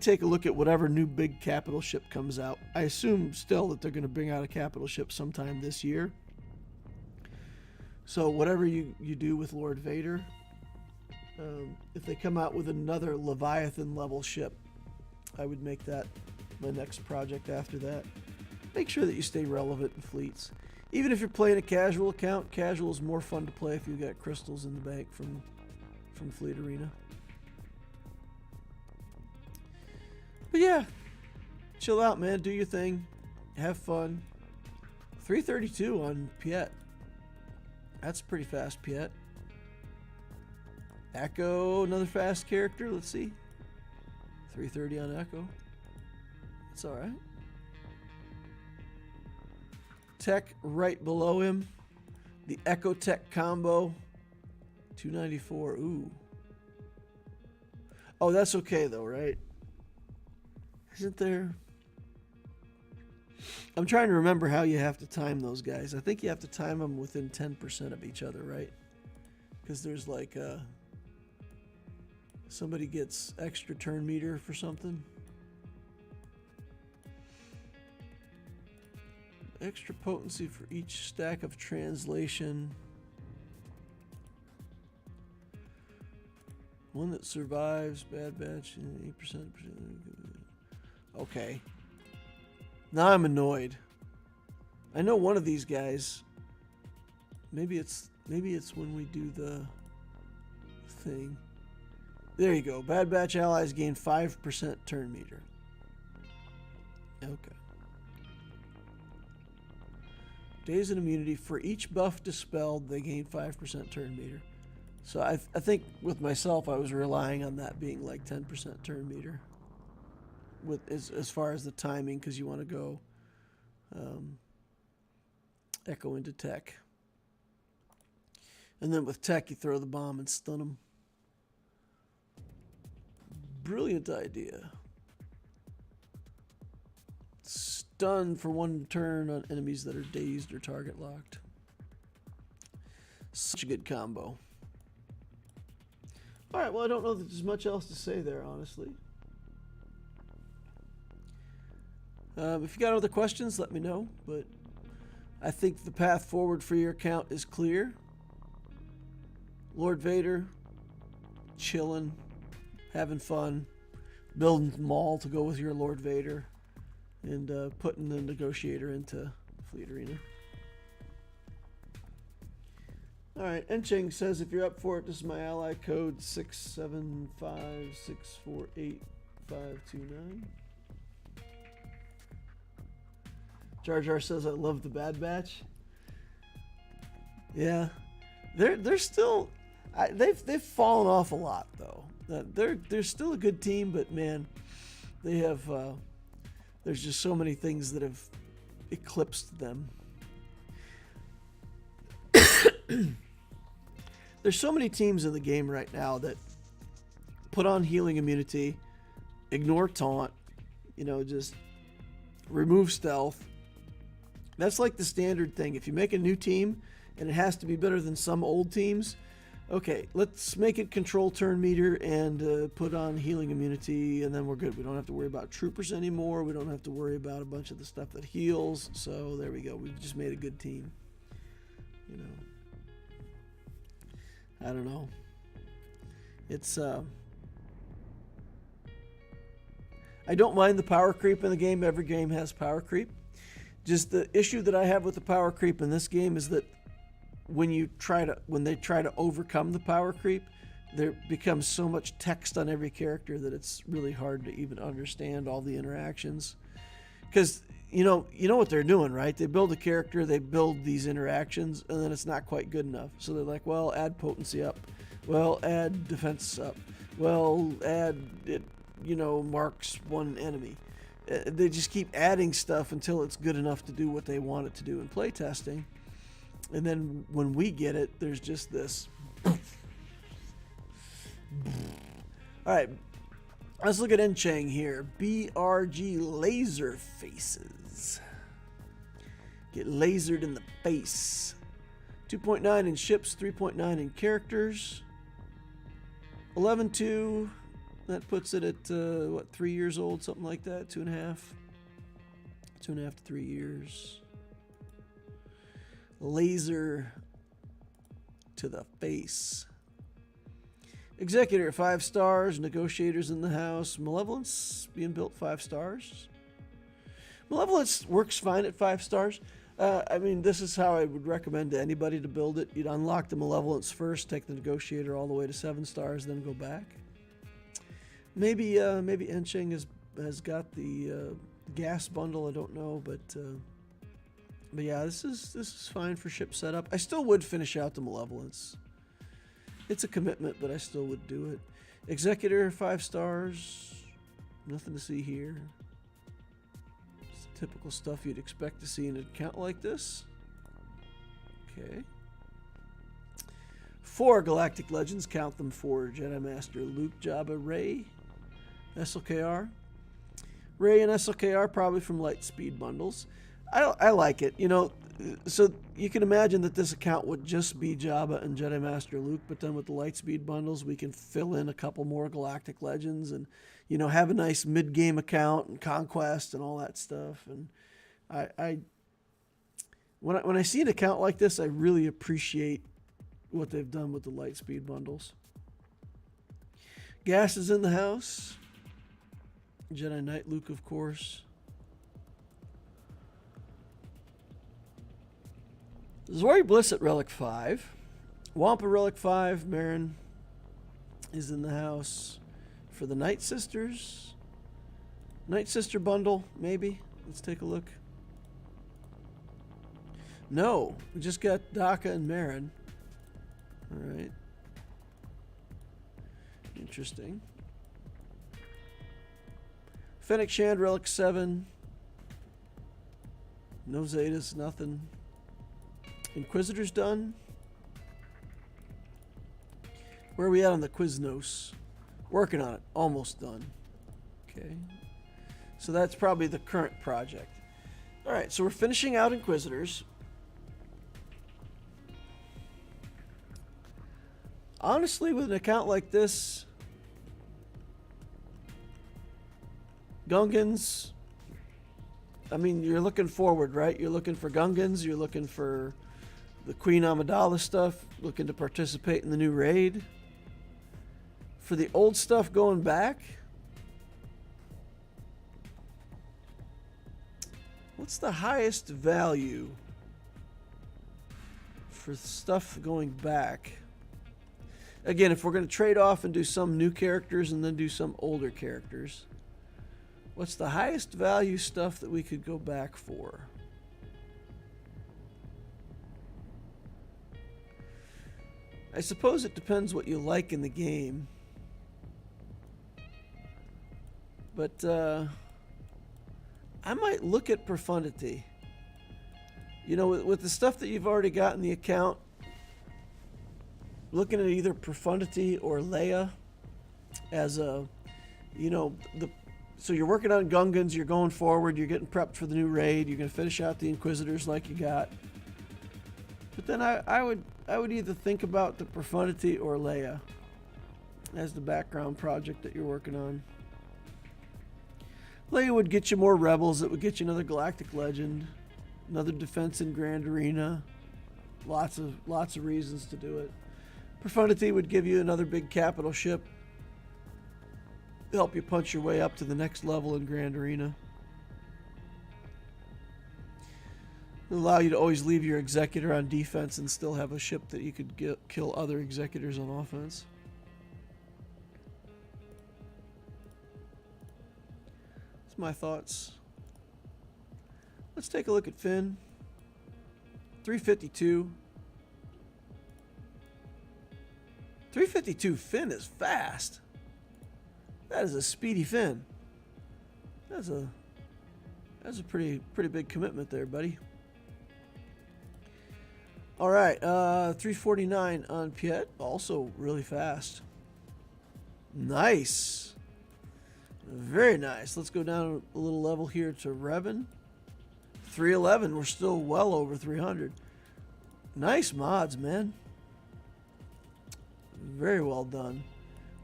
take a look at whatever new big capital ship comes out. I assume still that they're going to bring out a capital ship sometime this year. So whatever you do with Lord Vader, if they come out with another Leviathan level ship, I would make that my next project after that. Make sure that you stay relevant in fleets. Even if you're playing a casual account, casual is more fun to play if you've got crystals in the bank from Fleet Arena. But yeah, chill out, man. Do your thing. Have fun. 332 on Piet. That's pretty fast, Piet. Echo, another fast character. Let's see. 330 on Echo. That's all right. Tech right below him. The Echo Tech combo. 294. Ooh. Oh, that's okay though, right? Isn't there? I'm trying to remember how you have to time those guys. I think you have to time them within 10% of each other, right? Because there's like somebody gets extra turn meter for something. Extra potency for each stack of translation. One that survives, Bad Batch, 8%. Okay. Now I'm annoyed. I know one of these guys. Maybe it's when we do the thing. There you go. Bad Batch allies gain 5% turn meter. Okay. Days and immunity. For each buff dispelled, they gain 5% turn meter. So I think with myself, I was relying on that being like 10% turn meter. With as far as the timing, because you want to go Echo into Tech. And then with Tech, you throw the bomb and stun them. Brilliant idea. Stun for 1 turn on enemies that are dazed or target locked. Such a good combo. Alright, well, I don't know that there's much else to say there, honestly. If you got other questions, let me know. But I think the path forward for your account is clear. Lord Vader, chilling, having fun, building Maul to go with your Lord Vader, and putting the Negotiator into Fleet Arena. Alright, Encheng says if you're up for it, this is my ally code 675648529. Jar Jar says I love the Bad Batch. Yeah, they're still they've fallen off a lot though. They're still a good team, but man, they have there's just so many things that have eclipsed them. There's so many teams in the game right now that put on healing immunity, ignore taunt, just remove stealth. That's like the standard thing. If you make a new team and it has to be better than some old teams, okay, let's make it control turn meter and put on healing immunity, and then we're good. We don't have to worry about troopers anymore. We don't have to worry about a bunch of the stuff that heals. So there we go. We've just made a good team. I don't know. It's I don't mind the power creep in the game. Every game has power creep. Just the issue that I have with the power creep in this game is that when they try to overcome the power creep, there becomes so much text on every character that it's really hard to even understand all the interactions. Because you know what they're doing, right? They build a character, they build these interactions, and then it's not quite good enough. So they're like, well, add potency up, well, add defense up, well, add it, marks one enemy. They just keep adding stuff until it's good enough to do what they want it to do in playtesting. And then when we get it, there's just this. All right, let's look at Enchang here. BRG laser faces. Get lasered in the face. 2.9 in ships, 3.9 in characters. 11.2. That puts it at, 3 years old, something like that, 2.5. 2.5 to 3 years. Laser to the face. Executor, 5 stars. Negotiators in the house. Malevolence being built 5 stars. Malevolence works fine at 5 stars. I mean, this is how I would recommend to anybody to build it. You'd unlock the Malevolence first, take the Negotiator all the way to 7 stars, then go back. Maybe Enchang has got the gas bundle. I don't know, but yeah, this is fine for ship setup. I still would finish out the Malevolence. It's a commitment, but I still would do it. Executor, 5 stars. Nothing to see here. It's typical stuff you'd expect to see in an account like this. Okay. 4 Galactic Legends. Count them: 4 Jedi Master Luke, Jabba, Rey, SLKR. Rey and SLKR probably from Lightspeed bundles. I like it, so you can imagine that this account would just be Jabba and Jedi Master Luke, but then with the Lightspeed bundles, we can fill in a couple more Galactic Legends and, have a nice mid-game account and Conquest and all that stuff. And when I see an account like this, I really appreciate what they've done with the Lightspeed bundles. Gas is in the house. Jedi Knight Luke, of course. Zori Bliss at Relic 5. Wampa Relic 5. Marin is in the house for the Night Sisters. Night Sister bundle, maybe. Let's take a look. No, we just got Daka and Marin. All right. Interesting. Fennec Shand Relic 7. No Zetas, nothing. Inquisitors done. Where are we at on the Quiznos? Working on it. Almost done. Okay. So that's probably the current project. Alright, so we're finishing out Inquisitors. Honestly, with an account like this, Gungans, I mean, you're looking forward, right? You're looking for Gungans, you're looking for the Queen Amidala stuff, looking to participate in the new raid. For the old stuff going back, what's the highest value for stuff going back? Again, if we're going to trade off and do some new characters and then do some older characters, what's the highest value stuff that we could go back for? I suppose it depends what you like in the game. But I might look at Profundity. With the stuff that you've already got in the account, looking at either Profundity or Leia as a, so you're working on Gungans, you're going forward, you're getting prepped for the new raid, you're going to finish out the Inquisitors like you got. But then I would either think about the Profundity or Leia as the background project that you're working on. Leia would get you more Rebels, it would get you another Galactic Legend, another defense in Grand Arena. Lots of reasons to do it. Profundity would give you another big capital ship, help you punch your way up to the next level in Grand Arena. It'll allow you to always leave your Executor on defense and still have a ship that you could kill other Executors on offense. That's my thoughts. Let's take a look at Finn. 352. 352 Finn is fast. That is a speedy Finn. That's a pretty big commitment there, buddy. All right, 349 on Piet, also really fast. Nice. Very nice. Let's go down a little level here to Revan. 311, we're still well over 300. Nice mods, man. Very well done.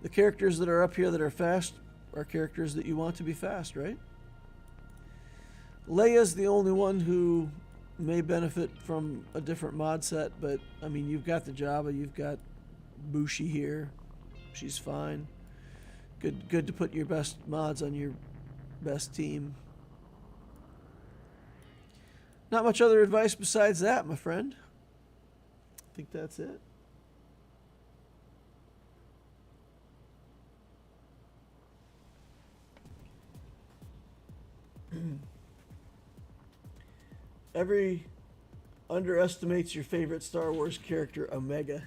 The characters that are up here that are fast are characters that you want to be fast, right? Leia's the only one who may benefit from a different mod set, but I mean, you've got the Jabba, you've got Bushi here. She's fine. Good to put your best mods on your best team. Not much other advice besides that, my friend. I think that's it. Every underestimates your favorite Star Wars character, Omega.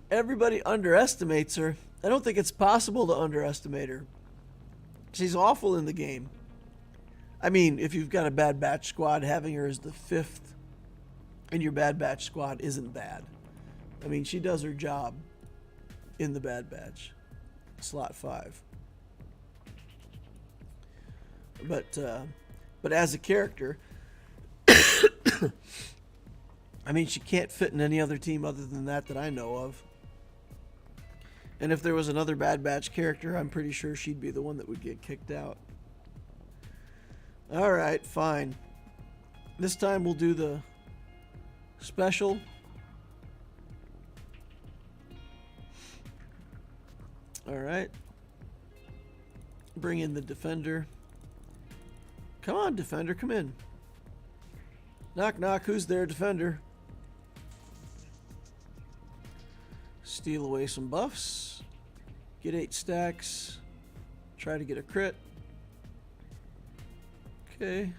Everybody underestimates her. I don't think it's possible to underestimate her. She's awful in the game. I mean, if you've got a Bad Batch squad, having her as the 5th in your Bad Batch squad isn't bad. I mean, she does her job in the Bad Batch. Slot 5. But as a character, I mean, she can't fit in any other team other than that I know of. And if there was another Bad Batch character, I'm pretty sure she'd be the one that would get kicked out. Alright, fine. This time we'll do the special. Alright. Bring in the Defender. Come on, Defender, come in. Knock, knock, who's there, Defender? Steal away some buffs. Get 8 stacks. Try to get a crit. Okay.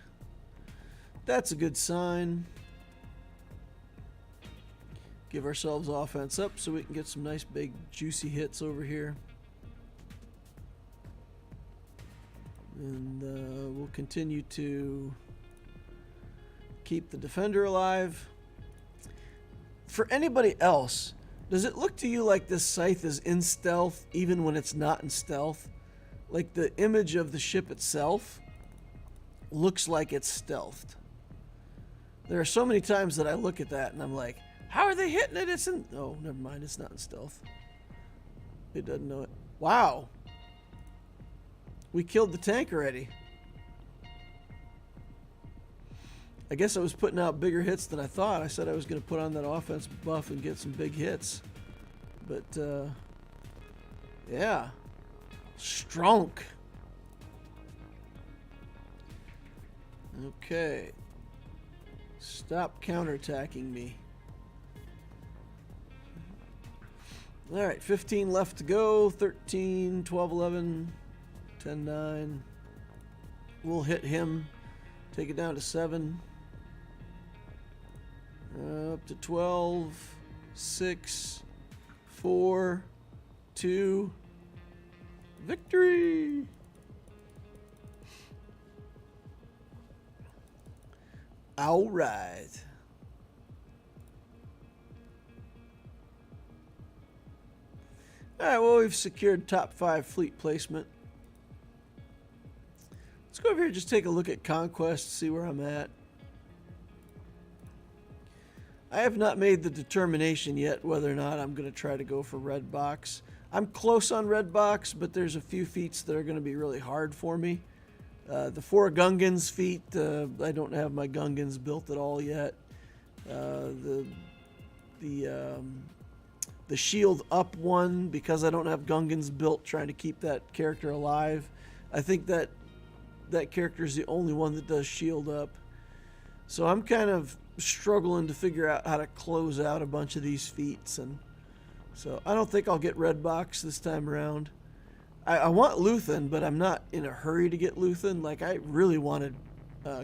That's a good sign. Give ourselves offense up so we can get some nice big juicy hits over here. And we'll continue to keep the Defender alive. For anybody else, does it look to you like this scythe is in stealth even when it's not in stealth? Like the image of the ship itself looks like it's stealthed. There are so many times that I look at that and I'm like, how are they hitting it? It's in... Oh, never mind. It's not in stealth. It doesn't know it. Wow. We killed the tank already. I guess I was putting out bigger hits than I thought. I said I was going to put on that offense buff and get some big hits. But, yeah. Strong. Okay. Stop counterattacking me. Alright, 15 left to go. 13, 12, 11, 10, 9. We'll hit him. Take it down to 7. Up to 12. 6. 4. 2. Victory! Alright. Alright, well, we've secured top 5 fleet placement. Let's go over here and just take a look at Conquest, see where I'm at. I have not made the determination yet whether or not I'm going to try to go for red box. I'm close on red box, but there's a few feats that are going to be really hard for me. The 4 Gungans feat, I don't have my Gungans built at all yet. The shield up one, because I don't have Gungans built, trying to keep that character alive. I think that character is the only one that does shield up. So I'm kind of struggling to figure out how to close out a bunch of these feats and So I don't think I'll get red box this time around. I want Luthen, but I'm not in a hurry to get Luthen. Like, I really wanted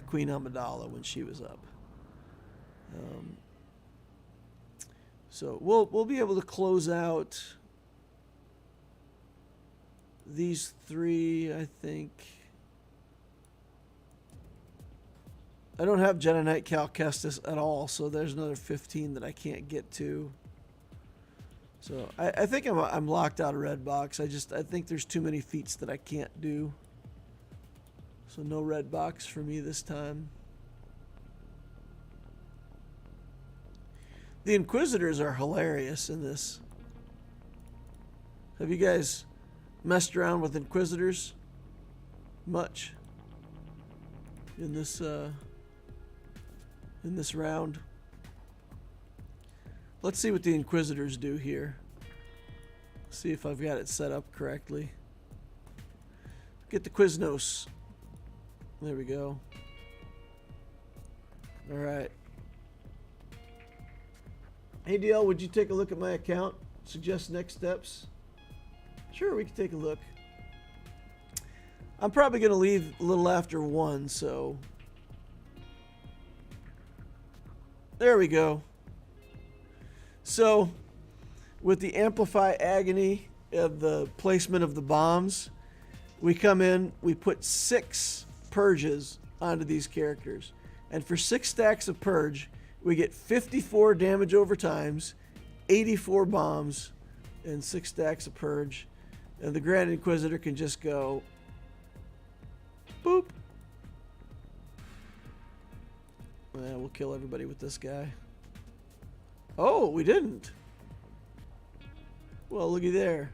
Queen Amidala when she was up. So we'll be able to close out these 3, I think. I don't have Jedi Knight Cal Kestis at all, so there's another 15 that I can't get to. So I think I'm locked out of red box. I think there's too many feats that I can't do. So no red box for me this time. The Inquisitors are hilarious in this. Have you guys messed around with Inquisitors much in this round? Let's see what the Inquisitors do here. See if I've got it set up correctly. Get the Quiznos. There we go. All right. Hey DL, would you take a look at my account? Suggest next steps? Sure, we can take a look. I'm probably going to leave a little after 1, so... There we go. So, with the Amplify Agony of the placement of the bombs, we come in, we put 6 purges onto these characters. And for 6 stacks of purge, we get 54 damage over times, 84 bombs, and 6 stacks of purge. And the Grand Inquisitor can just go boop. Yeah, we'll kill everybody with this guy. Oh, we didn't. Well, looky there.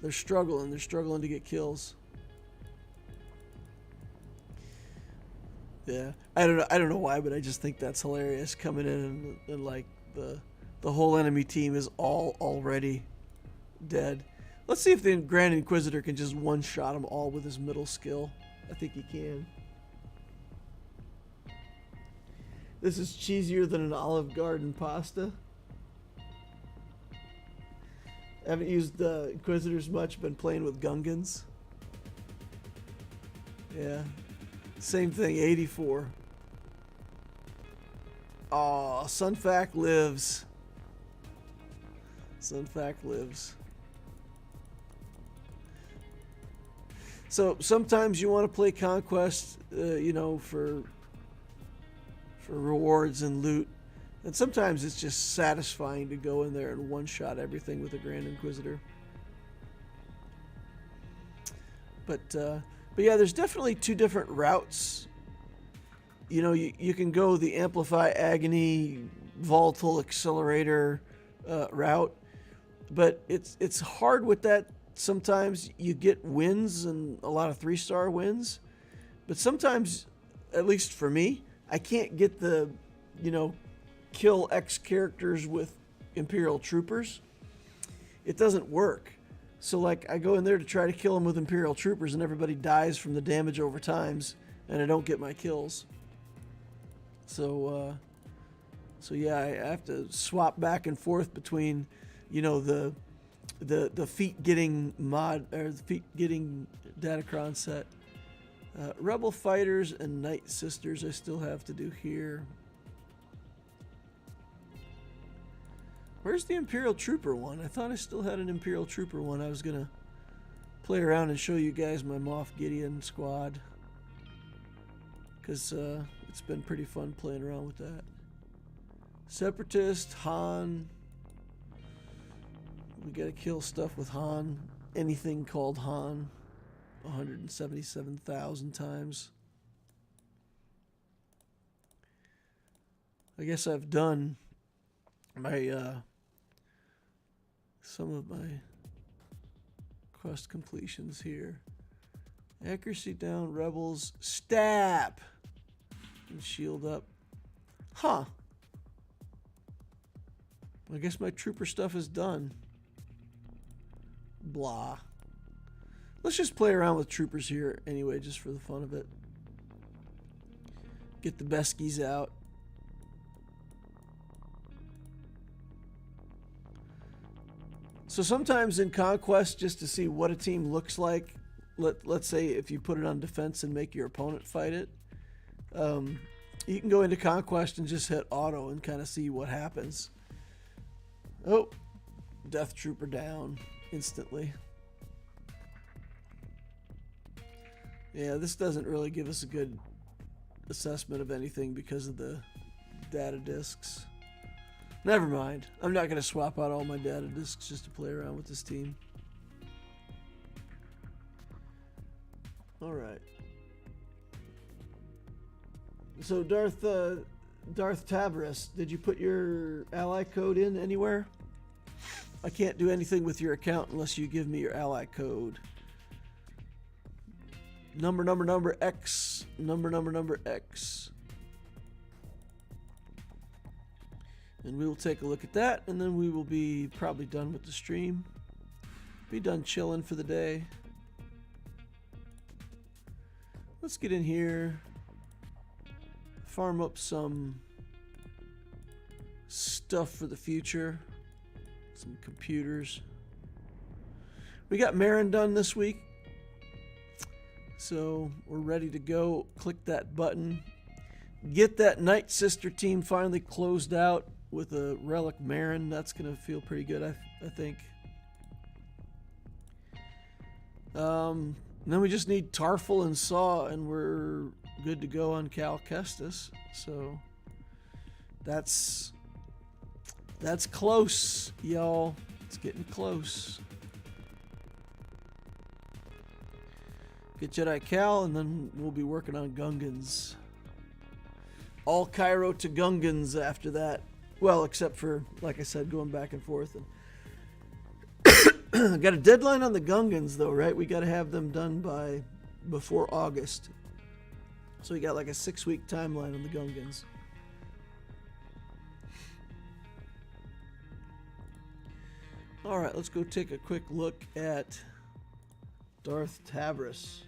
They're struggling. They're struggling to get kills. Yeah, I don't know why, but I just think that's hilarious. Coming in and like the whole enemy team is all already dead. Let's see if the Grand Inquisitor can just one-shot them all with his middle skill. I think he can. This is cheesier than an Olive Garden pasta. I haven't used Inquisitors much, been playing with Gungans. Yeah. Same thing, 84. Aw, Sunfac lives. Sunfac lives. So sometimes you want to play Conquest, you know, for rewards and loot. And sometimes it's just satisfying to go in there and one-shot everything with a Grand Inquisitor. But yeah, there's definitely 2 different routes. You know, you can go the Amplify Agony, Volatile Accelerator route. But it's hard with that. Sometimes you get wins and a lot of 3-star wins. But sometimes, at least for me, I can't get the, you know, kill X characters with Imperial Troopers. It doesn't work. So, like, I go in there to try to kill them with Imperial Troopers and everybody dies from the damage over times and I don't get my kills. So yeah, I have to swap back and forth between, you know, the feat getting mod, or the feat getting Datacron set. Rebel Fighters and Night Sisters I still have to do here. Where's the Imperial Trooper one? I thought I still had an Imperial Trooper one. I was going to play around and show you guys my Moff Gideon squad. Because it's been pretty fun playing around with that. Separatist, Han. We got to kill stuff with Han. Anything called Han. 177,000 times. I guess I've done my some of my quest completions here. Accuracy down, rebels, stab, and shield up. Huh. I guess my trooper stuff is done. Blah. Let's just play around with troopers here anyway, just for the fun of it. Get the Beskies out. So sometimes in Conquest, just to see what a team looks like, let's say if you put it on defense and make your opponent fight it, you can go into Conquest and just hit auto and kind of see what happens. Oh, Death Trooper down instantly. Yeah, this doesn't really give us a good assessment of anything because of the data discs. Never mind. I'm not going to swap out all my data discs just to play around with this team. All right. So Darth Tavarus, did you put your ally code in anywhere? I can't do anything with your account unless you give me your ally code. Number X. Number X. And we will take a look at that, and then we will be probably done with the stream. Be done chilling for the day. Let's get in here. Farm up some stuff for the future. Some computers. We got Marin done this week. So we're ready to go. Click that button. Get that Night Sister team finally closed out with a Relic Marin. That's going to feel pretty good, I think. Then we just need Tarful and Saw, and we're good to go on Cal Kestis. So that's close, y'all. It's getting close. Get Jedi Cal, and then we'll be working on Gungans. All Cairo to Gungans after that. Well, except for, like I said, going back and forth. And got a deadline on the Gungans, though, right? We got to have them done by before August. So we got like a 6-week timeline on the Gungans. All right, let's go take a quick look at Darth Tavarus.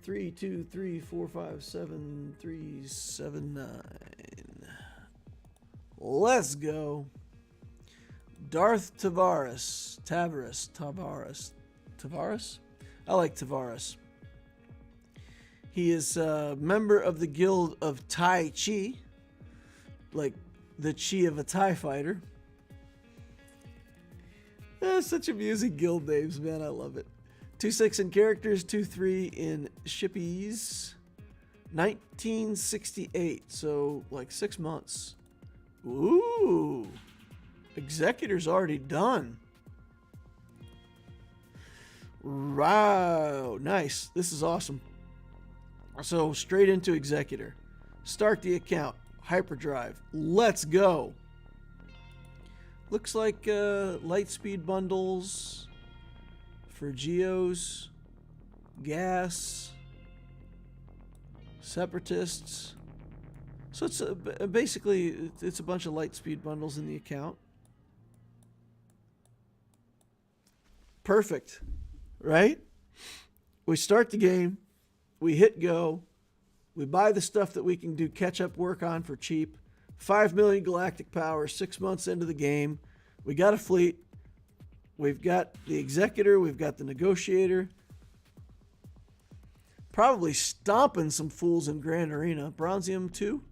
3, 2, 3, 4, 5, 7, 3, 7, 9. Let's go. Darth Tavarus. Tavarus? I like Tavarus. He is a member of the Guild of Tai Chi, like the chi of a TIE fighter. Such amusing guild names, man. I love it. 2.6 in characters, 2.3 in shippies. 1968, so like 6 months. Ooh. Executor's already done. Wow. Nice. This is awesome. So straight into Executor. Start the account. Hyperdrive. Let's go. Looks like light speed bundles for Geos, gas, separatists. So it's basically it's a bunch of light speed bundles in the account. Perfect, right? We start the game, we hit go, we buy the stuff that we can do catch-up work on for cheap. 5 million galactic power, 6 months into the game. We got a fleet. We've got the Executor. We've got the Negotiator. Probably stomping some fools in Grand Arena. Bronzium 2?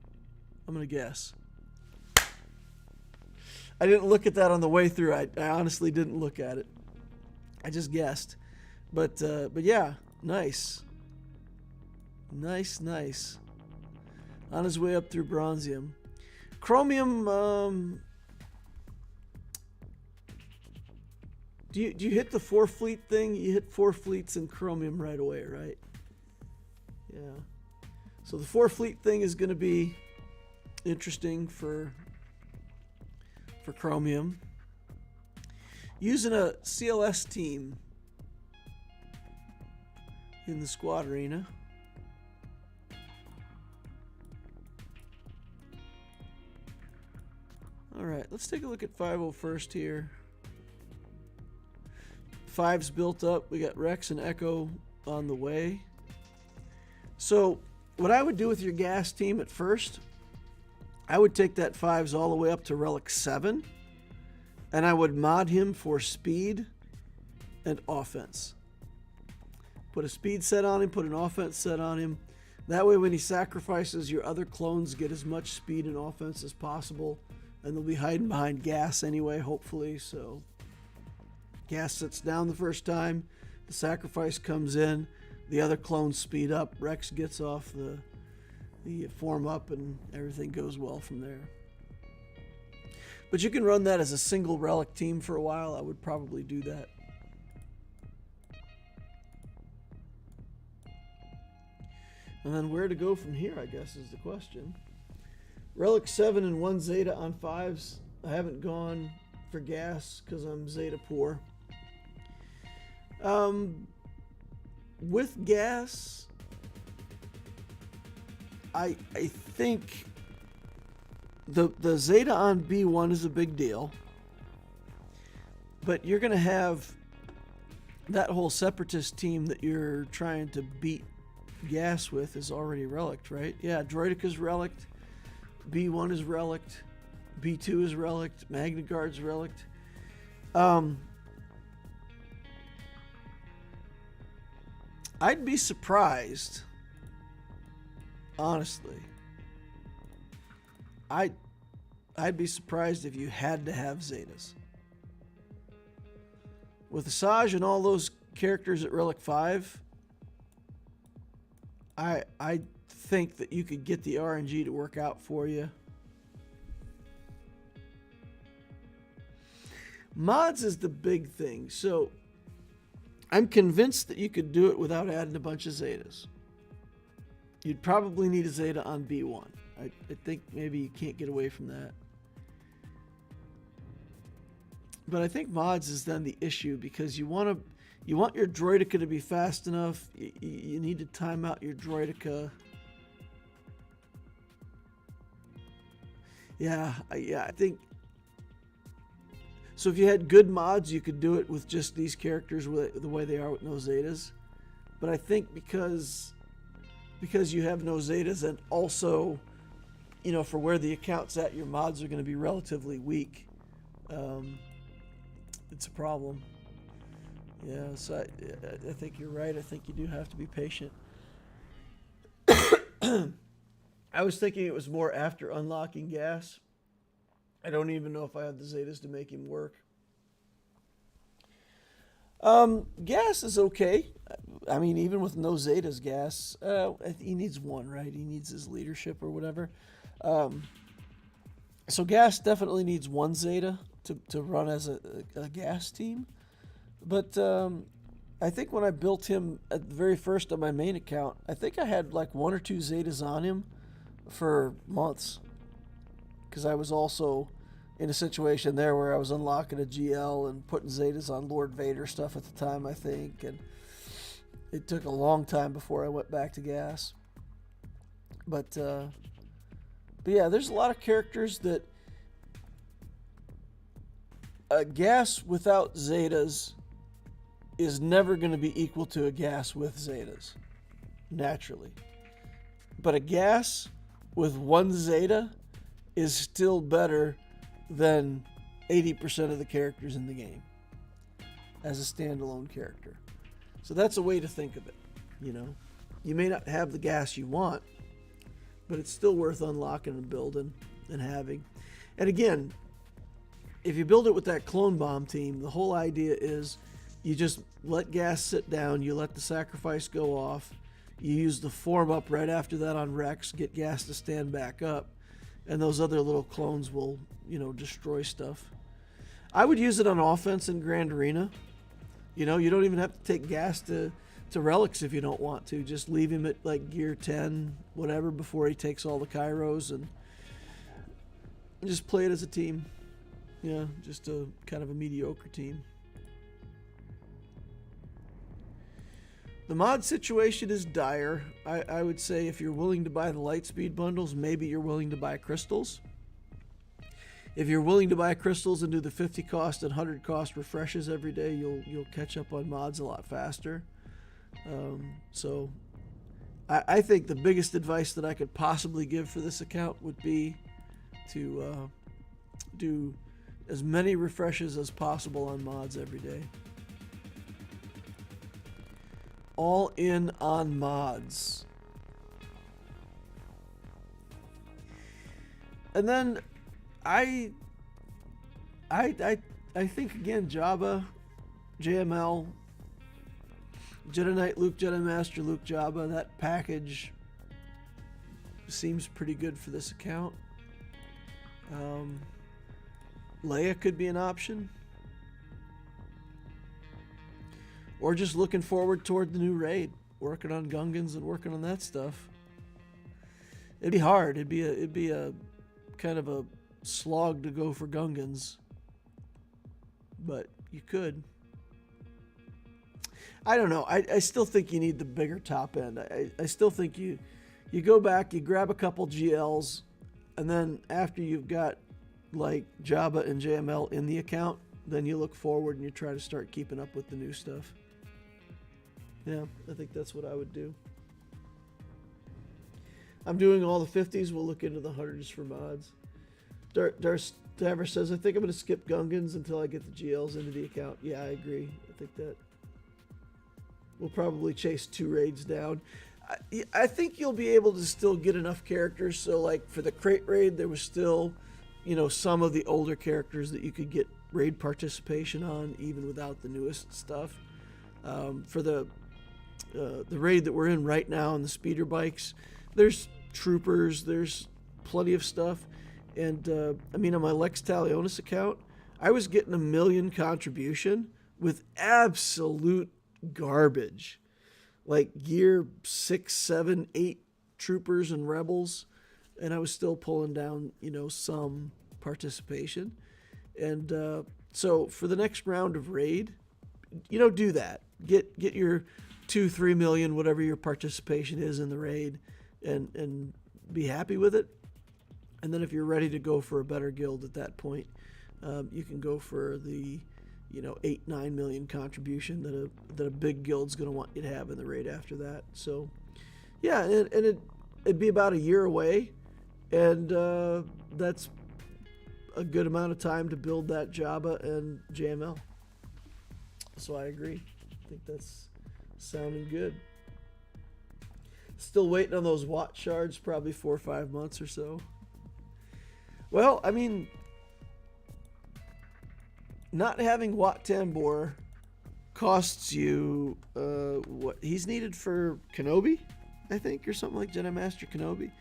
I'm going to guess. I didn't look at that on the way through. I honestly didn't look at it. I just guessed. But yeah, nice. Nice. On his way up through Bronzium. Chromium, do you hit the 4 fleet thing? You hit 4 fleets in Chromium right away, right? Yeah. So the 4 fleet thing is going to be interesting for Chromium. Using a CLS team in the squad arena. Alright, let's take a look at 5.0 first here. 5's built up. We got Rex and Echo on the way. So, what I would do with your gas team at first, I would take that 5's all the way up to Relic 7. and I would mod him for speed and offense. Put a speed set on him, put an offense set on him. That way when he sacrifices, your other clones get as much speed and offense as possible, and they'll be hiding behind gas anyway, hopefully. So gas sits down the first time, the sacrifice comes in, the other clones speed up, Rex gets off the form up, and everything goes well from there. But you can run that as a single relic team for a while. I would probably do that. And then where to go from here, I guess, is the question. Relic 7 and 1 Zeta on 5s. I haven't gone for gas because I'm Zeta poor. With gas, I think the Zeta on B1 is a big deal. But you're going to have that whole Separatist team that you're trying to beat gas with is already relict, right? Yeah, Droideca's relict, B1 is relict, B2 is relict, Magna Guard's relict. I'd be surprised, honestly. I'd be surprised if you had to have Zetas. With Asajj and all those characters at Relic 5, I think that you could get the RNG to work out for you. Mods is the big thing. So I'm convinced that you could do it without adding a bunch of Zetas. You'd probably need a Zeta on B1. I think maybe you can't get away from that. But I think mods is then the issue, because you want your Droideka to be fast enough. You need to time out your Droideka. Yeah, I think. So if you had good mods, you could do it with just these characters the way they are with no Zetas. But I think because you have no Zetas, and also, you know, for where the account's at, your mods are going to be relatively weak. It's a problem. Yeah, so I think you're right. I think you do have to be patient. I was thinking it was more after unlocking gas. I don't even know if I have the Zetas to make him work. Gas is okay. I mean, even with no Zetas, gas, he needs one, right? He needs his leadership or whatever. So gas definitely needs one Zeta to run as a gas team. But I think when I built him at the very first on my main account, I think I had like 1 or 2 Zetas on him for months. Because I was also in a situation there where I was unlocking a GL and putting Zetas on Lord Vader stuff at the time, I think. And it took a long time before I went back to gas. But yeah, there's a lot of characters that a gas without Zetas is never going to be equal to a gas with Zetas, naturally. But a gas with 1 Zeta is still better than 80% of the characters in the game as a standalone character. So that's a way to think of it, you know. You may not have the gas you want, but it's still worth unlocking and building and having. And again, if you build it with that clone bomb team, the whole idea is you just let gas sit down, you let the sacrifice go off, you use the form up right after that on Rex, get gas to stand back up, and those other little clones will, you know, destroy stuff. I would use it on offense in Grand Arena. You know, you don't even have to take gas to relics if you don't want to. Just leave him at like gear 10, whatever, before he takes all the Kairos, and just play it as a team. Yeah, just a kind of a mediocre team. The mod situation is dire. I would say if you're willing to buy the Lightspeed bundles, maybe you're willing to buy crystals. If you're willing to buy crystals and do the 50 cost and 100 cost refreshes every day, you'll catch up on mods a lot faster. So I think the biggest advice that I could possibly give for this account would be to do as many refreshes as possible on mods every day. All in on mods. And then I think again, Jabba, JML, Jedi Knight Luke, Jedi Master Luke, Jabba, that package seems pretty good for this account. Leia could be an option. Or just looking forward toward the new raid, working on Gungans and working on that stuff. It'd be hard. It'd be a kind of a slog to go for Gungans, but you could. I don't know. I still think you need the bigger top end. I still think you go back, you grab a couple GLs, and then after you've got like Jabba and JML in the account, then you look forward and you try to start keeping up with the new stuff. Yeah, I think that's what I would do. I'm doing all the 50s. We'll look into the 100s for mods. Darth Tavarus says, I think I'm going to skip Gungans until I get the GLs into the account. Yeah, I agree. I think that we'll probably chase 2 raids down. I think you'll be able to still get enough characters. So, like, for the crate raid, there was still, you know, some of the older characters that you could get raid participation on, even without the newest stuff. For the raid that we're in right now on the speeder bikes, there's troopers, there's plenty of stuff. And I mean, on my Lex Talionis account, I was getting 1 million contribution with absolute garbage, like gear 6, 7, 8 troopers and rebels, and I was still pulling down, you know, some participation. And so for the next round of raid, you know, do that. Get your 2-3 million, whatever your participation is in the raid, and be happy with it. And then if you're ready to go for a better guild at that point, you can go for the, you know, 8-9 million contribution that a big guild's going to want you to have in the raid after that. So yeah, and it'd be about a year away, and that's a good amount of time to build that Jabba and JML. So I agree. I think that's sounding good. Still waiting on those Watt shards, probably 4 or 5 months or so. Well, I mean, not having Wat Tambor costs you what he's needed for Kenobi, I think, or something like Jedi Master Kenobi.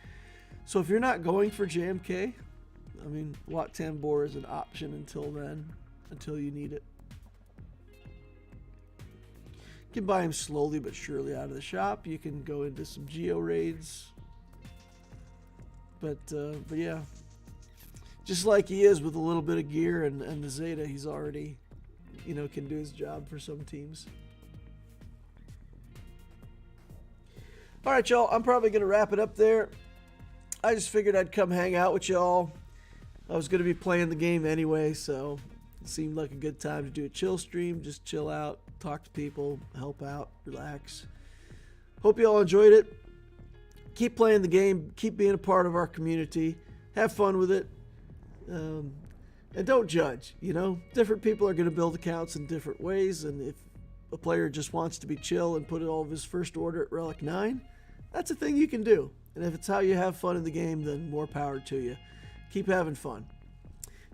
So if you're not going for JMK, I mean, Wat Tambor is an option until then, until you need it. You can buy him slowly but surely out of the shop. You can go into some geo raids, but yeah, just like he is with a little bit of gear and the Zeta, he's already, you know, can do his job for some teams. All right, y'all, I'm probably going to wrap it up there. I just figured I'd come hang out with y'all. I was going to be playing the game anyway, so it seemed like a good time to do a chill stream. Just chill out, talk to people, help out, relax. Hope you all enjoyed it. Keep playing the game. Keep being a part of our community. Have fun with it. And don't judge. You know, different people are going to build accounts in different ways, and if a player just wants to be chill and put all of his first order at Relic 9, that's a thing you can do. And if it's how you have fun in the game, then more power to you. Keep having fun.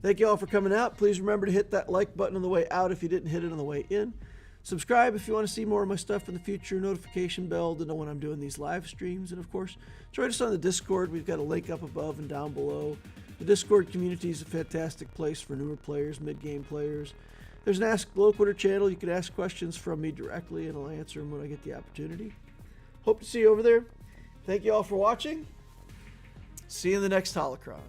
Thank you all for coming out. Please remember to hit that like button on the way out if you didn't hit it on the way in. Subscribe if you want to see more of my stuff in the future. Notification bell to know when I'm doing these live streams. And of course, join us on the Discord. We've got a link up above and down below. The Discord community is a fantastic place for newer players, mid-game players. There's an Ask Loquitter channel. You can ask questions from me directly, and I'll answer them when I get the opportunity. Hope to see you over there. Thank you all for watching. See you in the next Holocron.